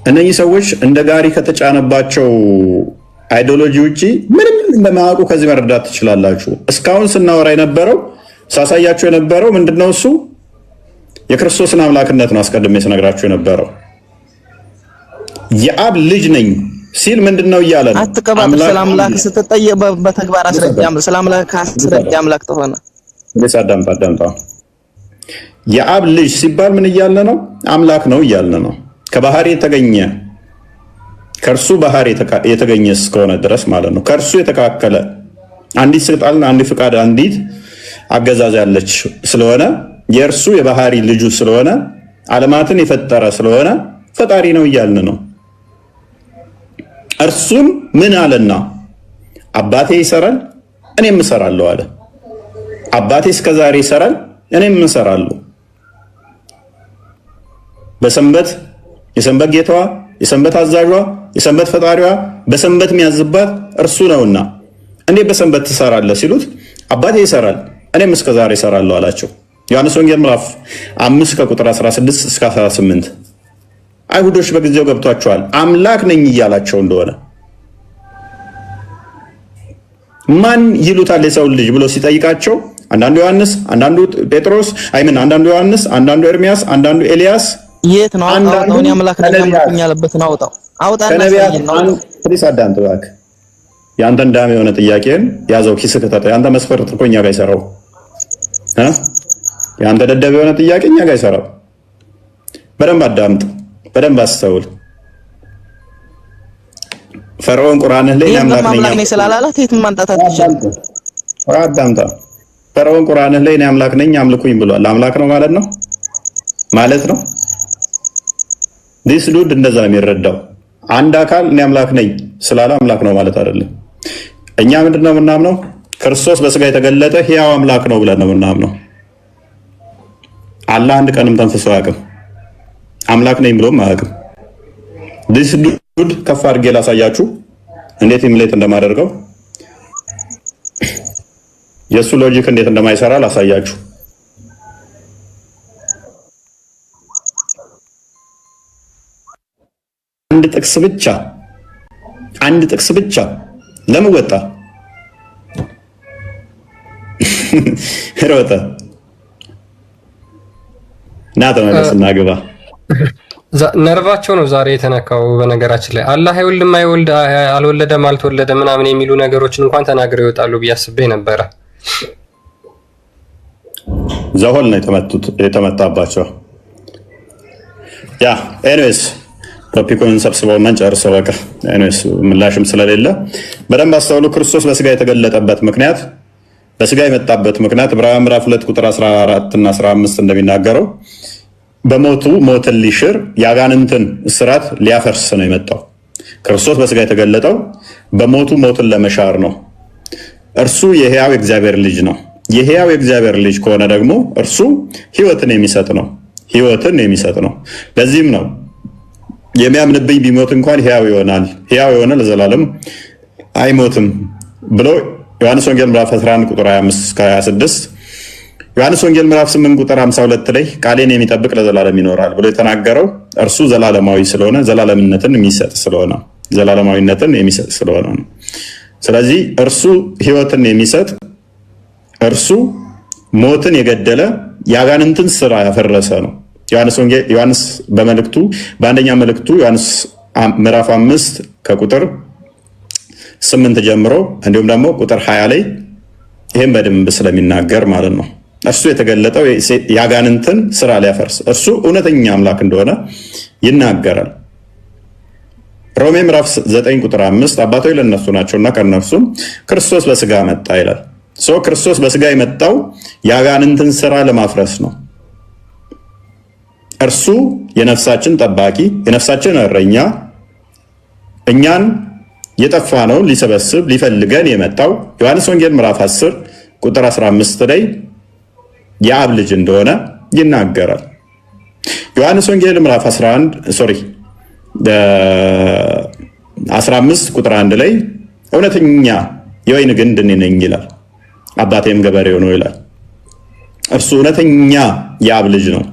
Speaker 3: እነኚህ ሰዎች እንደ ጋሪ ከተጫነባቸው አይዲዮሎጂ ውጪ ምንም እንደማያውቁ ከዚህ መረዳት ትችላላችሁ። እስካሁን ስናወራ የነበረው ሳሳያችሁ የነበረው ምንድነው? እሱ የክርስቶስን አምላክነት ነው። አስቀድሜ ስነግራችሁ የነበረው የአብ ልጅ ነኝ ሲል ምንድነው እያለ ነው?
Speaker 11: አትቀባጥ ሰላምላክ ስትጠየቅ በተግባር አስረጃም ሰላምላክ አስረጃም ላክ ተሆነ
Speaker 3: አዳምጣ። የአብ ልጅ ሲባል ምን እያለ ነው? አምላክ ነው እያለ ነው። ከባህሪ የተገኘ ከእርሱ ባህሪ የተገኘ እስከሆነ ድረስ ማለት ነው። ከእርሱ የተካከለ አንዲት ስልጣን፣ አንዲት ፍቃድ፣ አንዲት አገዛዝ ያለች ስለሆነ የእርሱ የባህሪ ልጁ ስለሆነ ዓለማትን የፈጠረ ስለሆነ ፈጣሪ ነው እያልን ነው። እርሱም ምን አለና አባቴ ይሰራል እኔም እሰራለሁ አለ። አባቴ እስከዛሬ ይሰራል እኔም እሰራለሁ። በሰንበት የሰንበት ጌታዋ፣ የሰንበት አዛዧ፣ የሰንበት ፈጣሪዋ በሰንበት የሚያዝባት እርሱ ነውና እንዴ በሰንበት ትሰራለህ ሲሉት አባቴ ይሰራል እኔም እስከዛሬ እሰራለሁ አላቸው። ዮሐንስ ወንጌል ምዕራፍ 5 ከቁጥር 16 እስከ 18። አይሁዶች በጊዜው ገብቷቸዋል አምላክ ነኝ እያላቸው እንደሆነ። ማን ይሉታል የሰው ልጅ ብሎ ሲጠይቃቸው አንዳንዱ ዮሐንስ፣ አንዳንዱ ጴጥሮስ፣ አንዳንዱ ዮሐንስ፣ አንዳንዱ ኤርሚያስ፣ አንዳንዱ ኤልያስ
Speaker 11: የት ነው አውጣው? እኔ አምላክ ነኝ አምልኩኝ ያለበትን አውጣና
Speaker 3: ፕሊስ አዳምጥ እባክህ። ያንተ እንዳም የሆነ ጥያቄን ያዘው ኪስህ ከተተ። ያንተ መስፈርት እኮ እኛ ጋር ይሰራው ያንተ ደደብ የሆነ ጥያቄ እኛ ጋር ይሰራው። በደንብ አዳምጥ፣ በደንብ አስተውል። ፈርዖን ቁርአንህ ላይ አምላክ ነኝ
Speaker 11: ስላላላት የትም ማንጣት አትችልም።
Speaker 3: አዳምጣ። ፈርዖን ቁርአንህ ላይ እኔ አምላክ ነኝ አምልኩኝ ብሏል። አምላክ ነው ማለት ነው። ዲስ ዱድ እንደዛ ነው የሚረዳው። አንድ አካል እኔ አምላክ ነኝ ስላለ አምላክ ነው ማለት አይደለም። እኛ ምንድነው የምናምነው? ክርስቶስ በስጋ የተገለጠ ሕያው አምላክ ነው ብለን ነው የምናምነው። አላህ አንድ ቀንም ተንፍሶ አያውቅም። አምላክ ነኝ ብሎም አያውቅም። ዲስ ዱድ ከፍ አድርጌ ላሳያችሁ እንዴት ኢምሌት እንደማደርገው፣ የሱ ሎጂክ እንዴት እንደማይሰራ ላሳያችሁ። አንድ ጥቅስ ብቻ ለምን ወጣ? ሮጠ ና ተመለስና ግባ።
Speaker 1: ነርቫቸው ነው ዛሬ የተነካው። በነገራችን ላይ አላህ አይወልድም፣ አልወለደም፣ አልተወለደ ምናምን የሚሉ ነገሮችን እንኳን ተናግረው ይወጣሉ ብዬ አስቤ ነበረ።
Speaker 3: ዘሆል ነው የተመታባቸው። ያ ኤኒዌይስ ቶፒኩን ሰብስበው እና ጨርሰው በቃ ኤኒዌይስ ምላሽም ስለሌለ በደንብ አስተውሉ። ክርስቶስ በስጋ የተገለጠበት ምክንያት፣ በስጋ የመጣበት ምክንያት ዕብራውያን ምዕራፍ 2 ቁጥር 14 እና 15 እንደሚናገረው በሞቱ ሞትን ሊሽር የአጋንንትን እስራት ሊያፈርስ ነው የመጣው። ክርስቶስ በስጋ የተገለጠው በሞቱ ሞትን ለመሻር ነው። እርሱ የሕያው የእግዚአብሔር ልጅ ነው። የሕያው የእግዚአብሔር ልጅ ከሆነ ደግሞ እርሱ ሕይወትን የሚሰጥ ነው። ለዚህም ነው የሚያምንብኝ ቢሞት እንኳን ሕያው ይሆናል፣ ሕያው የሆነ ለዘላለም አይሞትም ብሎ ዮሐንስ ወንጌል ምዕራፍ 11 ቁጥር 25 እስከ 26፣ ዮሐንስ ወንጌል ምዕራፍ 8 ቁጥር 52 ላይ ቃሌን የሚጠብቅ ለዘላለም ይኖራል ብሎ የተናገረው እርሱ ዘላለማዊ ስለሆነ ዘላለምነትን የሚሰጥ ስለሆነ ነው። ስለዚህ እርሱ ሕይወትን የሚሰጥ እርሱ ሞትን የገደለ የአጋንንትን ስራ ያፈረሰ ነው። ዮሐንስ በመልእክቱ በአንደኛ መልእክቱ ዮሐንስ ምዕራፍ 5 ከቁጥር 8 ጀምሮ እንዲሁም ደግሞ ቁጥር 20 ላይ ይህም በደንብ ስለሚናገር ማለት ነው። እርሱ የተገለጠው የአጋንንትን ስራ ሊያፈርስ እርሱ እውነተኛ አምላክ እንደሆነ ይናገራል። ሮሜ ምዕራፍ 9 ቁጥር 5 አባቶች ለእነሱ ናቸውና ከእነርሱም ክርስቶስ በስጋ መጣ ይላል። ክርስቶስ በስጋ የመጣው የአጋንንትን ስራ ለማፍረስ ነው። እርሱ የነፍሳችን ጠባቂ፣ የነፍሳችን እረኛ፣ እኛን የጠፋነውን ሊሰበስብ ሊፈልገን የመጣው ዮሐንስ ወንጌል ምዕራፍ 10 ቁጥር 15 ላይ የአብ ልጅ እንደሆነ ይናገራል። ዮሐንስ ወንጌል ምዕራፍ 15 ቁጥር 1 ላይ እውነተኛ የወይን ግንድ እኔ ነኝ ይላል፣ አባቴም ገበሬው ነው ይላል። እርሱ እውነተኛ የአብ ልጅ ነው።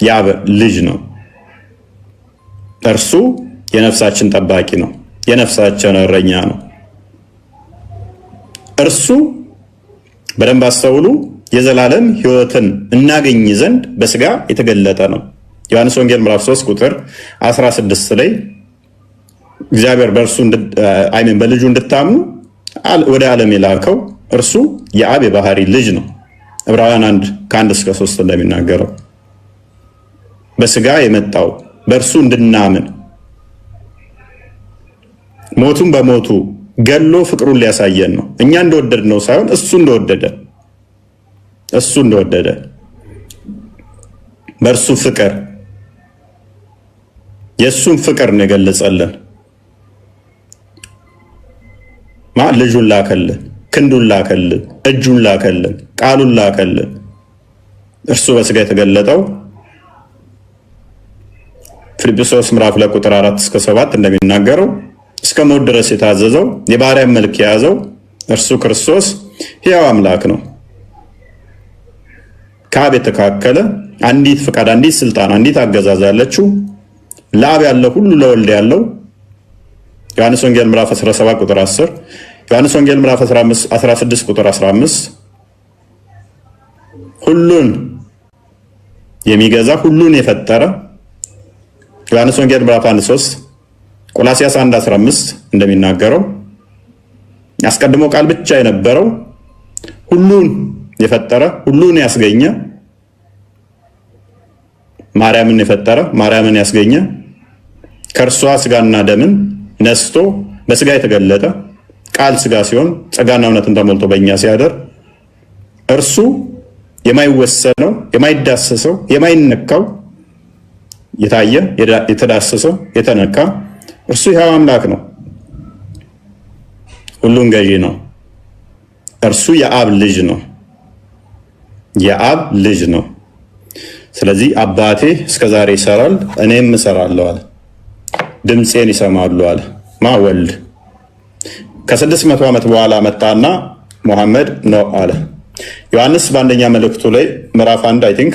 Speaker 3: የአብ ልጅ ነው። እርሱ የነፍሳችን ጠባቂ ነው። የነፍሳችን እረኛ ነው። እርሱ በደንብ አስተውሉ፣ የዘላለም ሕይወትን እናገኝ ዘንድ በስጋ የተገለጠ ነው። ዮሐንስ ወንጌል ምዕራፍ 3 ቁጥር 16 ላይ እግዚአብሔር በልጁ እንድታምኑ ወደ ዓለም የላከው እርሱ የአብ የባህሪ ልጅ ነው። ዕብራውያን 1:1-3 እንደሚናገረው በስጋ የመጣው በእርሱ እንድናምን ሞቱን በሞቱ ገሎ ፍቅሩን ሊያሳየን ነው። እኛ እንደወደድነው ሳይሆን እሱ እንደወደደ በእርሱ ፍቅር የእሱን ፍቅር ነው የገለጸልን። ልጁን ላከልን፣ ክንዱን ላከልን፣ እጁን ላከልን፣ ቃሉን ላከልን። እርሱ በስጋ የተገለጠው ፊልጵስዩስ ምዕራፍ 2 ቁጥር 4-7 እንደሚናገረው እስከ ሞት ድረስ የታዘዘው የባሪያን መልክ የያዘው እርሱ ክርስቶስ ሕያው አምላክ ነው። ከአብ የተካከለ አንዲት ፍቃድ፣ አንዲት ስልጣን፣ አንዲት አገዛዝ ያለችው ለአብ ያለው ሁሉ ለወልድ ያለው ዮሐንስ ወንጌል ምዕራፍ 17 ቁጥር 10፣ ዮሐንስ ወንጌል ምዕራፍ 16 ቁጥር 15 ሁሉን የሚገዛ ሁሉን የፈጠረ ዮሐንስ ወንጌል ምዕራፍ 1:3 ቆላስይስ 1:15 እንደሚናገረው አስቀድሞ ቃል ብቻ የነበረው ሁሉን የፈጠረ ሁሉን ያስገኘ ማርያምን የፈጠረ ማርያምን ያስገኘ ከእርሷ ስጋና ደምን ነስቶ በስጋ የተገለጠ ቃል ስጋ ሲሆን ጸጋና እውነትን ተሞልቶ በእኛ ሲያደር እርሱ የማይወሰነው የማይዳሰሰው የማይነካው የታየ የተዳሰሰው የተነካ እርሱ ሕያው አምላክ ነው። ሁሉን ገዢ ነው። እርሱ የአብ ልጅ ነው። የአብ ልጅ ነው። ስለዚህ አባቴ እስከዛሬ ይሰራል፣ እኔም እሰራለሁ አለ። ድምፄን ይሰማሉ አለ። ወልድ ከ600 ዓመት በኋላ መጣና ሙሐመድ ነው አለ። ዮሐንስ በአንደኛ መልእክቱ ላይ ምዕራፍ 1 አይ ቲንክ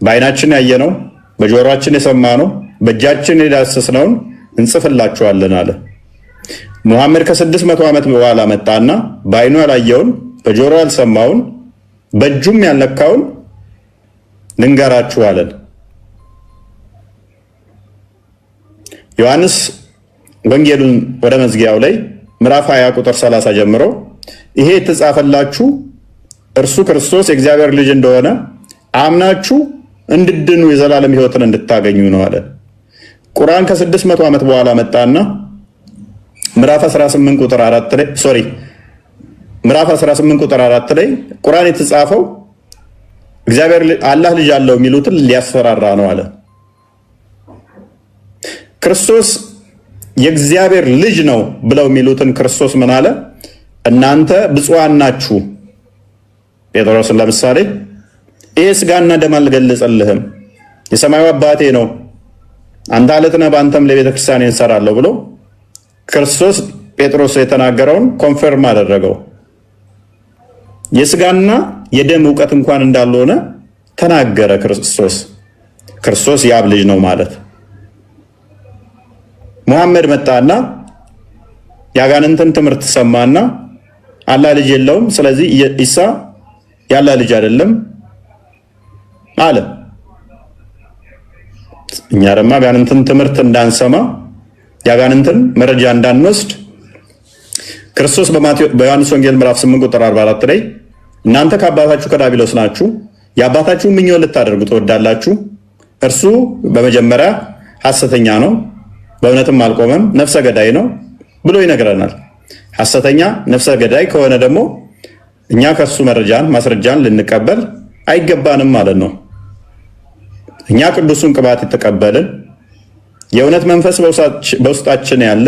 Speaker 3: በዓይናችን ያየነው በጆሮአችን የሰማነው በእጃችን የዳሰስነውን እንጽፍላችኋለን አለ። ሙሐመድ ከ600 ዓመት በኋላ መጣና በዓይኑ ያላየውን በጆሮ ያልሰማውን በእጁም ያልነካውን ልንገራችሁ አለን። ዮሐንስ ወንጌሉን ወደ መዝጊያው ላይ ምዕራፍ 20 ቁጥር 30 ጀምሮ ይሄ የተጻፈላችሁ እርሱ ክርስቶስ የእግዚአብሔር ልጅ እንደሆነ አምናችሁ እንድድኑ የዘላለም ሕይወትን እንድታገኙ ነው አለ። ቁርአን ከ600 ዓመት በኋላ መጣና ምዕራፍ 18 ቁጥር 4 ላይ ምዕራፍ 18 ቁጥር 4 ላይ ቁርአን የተጻፈው እግዚአብሔር አላህ ልጅ አለው የሚሉትን ሊያስፈራራ ነው አለ። ክርስቶስ የእግዚአብሔር ልጅ ነው ብለው የሚሉትን ክርስቶስ ምን አለ? እናንተ ብፁዓን ናችሁ። ጴጥሮስን ለምሳሌ ይሄ ስጋና ደም አልገለጸልህም፣ የሰማዩ አባቴ ነው፣ አንተ አለት ነህ፣ በአንተም ለቤተ ክርስቲያን እንሰራለሁ ብሎ ክርስቶስ ጴጥሮስ የተናገረውን ኮንፈርም አደረገው። የስጋና የደም እውቀት እንኳን እንዳልሆነ ተናገረ። ክርስቶስ የአብ ልጅ ነው ማለት። ሙሐመድ መጣና የአጋንንትን ትምህርት ሰማና አላህ ልጅ የለውም፣ ስለዚህ ኢሳ የአላህ ልጅ አይደለም አለ። እኛ ደግሞ አጋንንትን ትምህርት እንዳንሰማ የአጋንንትን መረጃ እንዳንወስድ ክርስቶስ በዮሐንስ ወንጌል ምዕራፍ 8 ቁጥር 44 ላይ እናንተ ከአባታችሁ ከዲያብሎስ ናችሁ፣ የአባታችሁን ምኞት ልታደርጉ ትወዳላችሁ፣ እርሱ በመጀመሪያ ሐሰተኛ ነው፣ በእውነትም አልቆመም፣ ነፍሰ ገዳይ ነው ብሎ ይነግረናል። ሐሰተኛ ነፍሰ ገዳይ ከሆነ ደግሞ እኛ ከሱ ማስረጃን ልንቀበል አይገባንም ማለት ነው። እኛ ቅዱሱን ቅባት የተቀበልን የእውነት መንፈስ በውስጣችን ያለ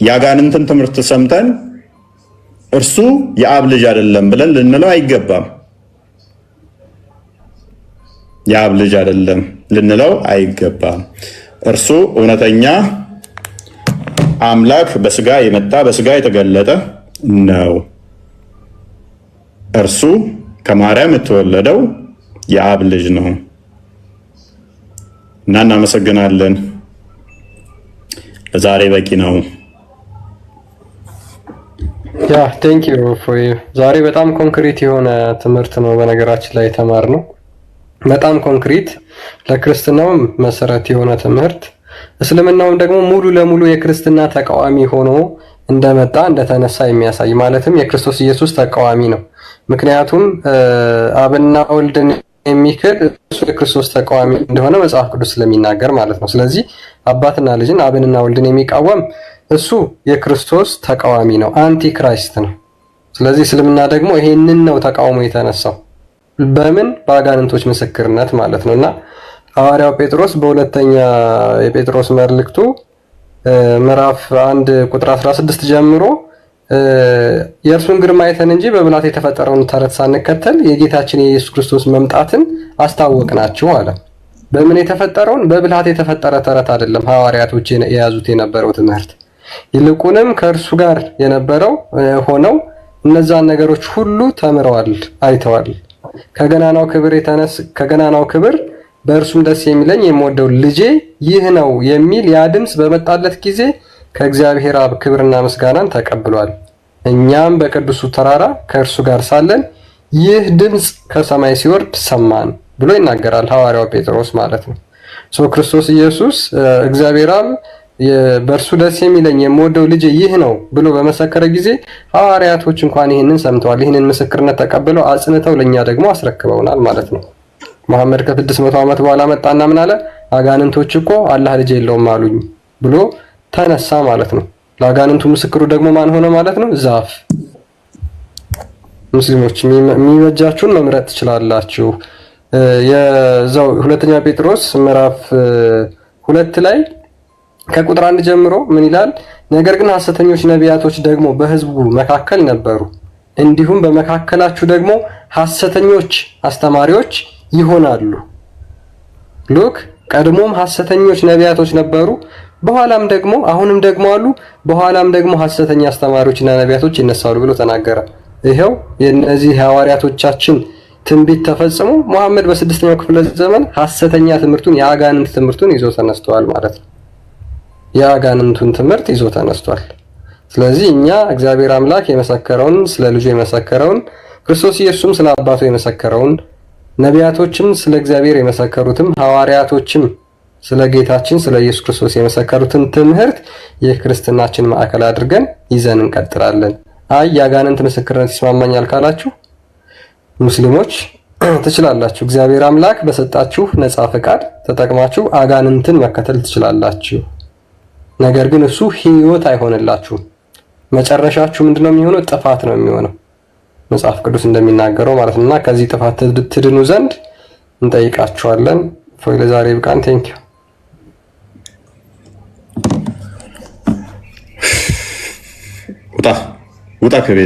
Speaker 3: ያጋንንትን ትምህርት ሰምተን እርሱ የአብ ልጅ አይደለም ብለን ልንለው አይገባም። የአብ ልጅ አይደለም ልንለው አይገባም። እርሱ እውነተኛ አምላክ በስጋ የመጣ በስጋ የተገለጠ ነው። እርሱ ከማርያም የተወለደው የአብ ልጅ ነው እና እናመሰግናለን። ለዛሬ በቂ ነው።
Speaker 1: ያ ቴንክ ዩ ፎር ዛሬ በጣም ኮንክሪት የሆነ ትምህርት ነው በነገራችን ላይ የተማርነው። በጣም ኮንክሪት ለክርስትናውም መሰረት የሆነ ትምህርት፣ እስልምናውም ደግሞ ሙሉ ለሙሉ የክርስትና ተቃዋሚ ሆኖ እንደመጣ እንደተነሳ የሚያሳይ ማለትም የክርስቶስ ኢየሱስ ተቃዋሚ ነው። ምክንያቱም አብና ወልድን የሚክድ እሱ የክርስቶስ ተቃዋሚ እንደሆነ መጽሐፍ ቅዱስ ስለሚናገር ማለት ነው። ስለዚህ አባትና ልጅን አብንና ወልድን የሚቃወም እሱ የክርስቶስ ተቃዋሚ ነው፣ አንቲ ክራይስት ነው። ስለዚህ እስልምና ደግሞ ይሄንን ነው ተቃውሞ የተነሳው በምን በአጋንንቶች ምስክርነት ማለት ነውና ሐዋርያው ጴጥሮስ በሁለተኛ የጴጥሮስ መልእክቱ ምዕራፍ 1 ቁጥር 16 ጀምሮ የእርሱን ግርማ አይተን እንጂ በብልሃት የተፈጠረውን ተረት ሳንከተል የጌታችን የኢየሱስ ክርስቶስ መምጣትን አስታወቅናችሁ አለ። በምን የተፈጠረውን? በብልሃት የተፈጠረ ተረት አይደለም ሐዋርያቶች የያዙት የነበረው ትምህርት፣ ይልቁንም ከእርሱ ጋር የነበረው ሆነው እነዛን ነገሮች ሁሉ ተምረዋል፣ አይተዋል። ከገናናው ክብር በእርሱም ደስ የሚለኝ የምወደው ልጄ ይህ ነው የሚል ያ ድምፅ በመጣለት ጊዜ ከእግዚአብሔር አብ ክብርና ምስጋናን ተቀብሏል። እኛም በቅዱሱ ተራራ ከእርሱ ጋር ሳለን ይህ ድምፅ ከሰማይ ሲወርድ ሰማን ብሎ ይናገራል ሐዋርያው ጴጥሮስ ማለት ነው። ክርስቶስ ኢየሱስ እግዚአብሔር አብ በእርሱ ደስ የሚለኝ የምወደው ልጄ ይህ ነው ብሎ በመሰከረ ጊዜ ሐዋርያቶች እንኳን ይህንን ሰምተዋል። ይህንን ምስክርነት ተቀብለው አጽንተው ለኛ ደግሞ አስረክበውናል ማለት ነው። መሐመድ ከ600 ዓመት በኋላ መጣና ምን አለ? አጋንንቶች እኮ አላህ ልጅ የለውም አሉኝ ብሎ ተነሳ ማለት ነው። ለአጋንንቱ ምስክሩ ደግሞ ማን ሆነ ማለት ነው? ዛፍ። ሙስሊሞች የሚበጃችሁን መምረጥ ትችላላችሁ። የዛው ሁለተኛ ጴጥሮስ ምዕራፍ 2 ላይ ከቁጥር 1 ጀምሮ ምን ይላል? ነገር ግን ሐሰተኞች ነቢያቶች ደግሞ በሕዝቡ መካከል ነበሩ፣ እንዲሁም በመካከላችሁ ደግሞ ሐሰተኞች አስተማሪዎች ይሆናሉ። ሉክ ቀድሞም ሐሰተኞች ነቢያቶች ነበሩ፣ በኋላም ደግሞ አሁንም ደግሞ አሉ፣ በኋላም ደግሞ ሐሰተኛ አስተማሪዎችና ነቢያቶች ይነሳሉ ብሎ ተናገረ። ይሄው የነዚህ ሐዋርያቶቻችን ትንቢት ተፈጽሞ መሐመድ በ6ኛው ክፍለ ዘመን ሐሰተኛ ትምህርቱን የአጋንንት ትምህርቱን ይዞ ተነስተዋል ማለት ነው። የአጋንንቱን ትምህርት ይዞ ተነስቷል። ስለዚህ እኛ እግዚአብሔር አምላክ የመሰከረውን ስለ ልጁ የመሰከረውን ክርስቶስ ኢየሱስም ስለ አባቱ የመሰከረውን ነቢያቶችም ስለ እግዚአብሔር የመሰከሩትም ሐዋርያቶችም ስለ ጌታችን ስለ ኢየሱስ ክርስቶስ የመሰከሩትን ትምህርት የክርስትናችን ማዕከል አድርገን ይዘን እንቀጥላለን። አይ የአጋንንት ምስክርነት ይስማማኛል ካላችሁ ሙስሊሞች ትችላላችሁ። እግዚአብሔር አምላክ በሰጣችሁ ነፃ ፈቃድ ተጠቅማችሁ አጋንንትን መከተል ትችላላችሁ። ነገር ግን እሱ ህይወት አይሆንላችሁም። መጨረሻችሁ ምንድነው የሚሆነው? ጥፋት ነው የሚሆነው መጽሐፍ ቅዱስ እንደሚናገረው ማለት ነውና ከዚህ ጥፋት ትድኑ ዘንድ እንጠይቃችኋለን። ፎይ ለዛሬ ብቃን። ቴንክ ዩ። ውጣ ከቤት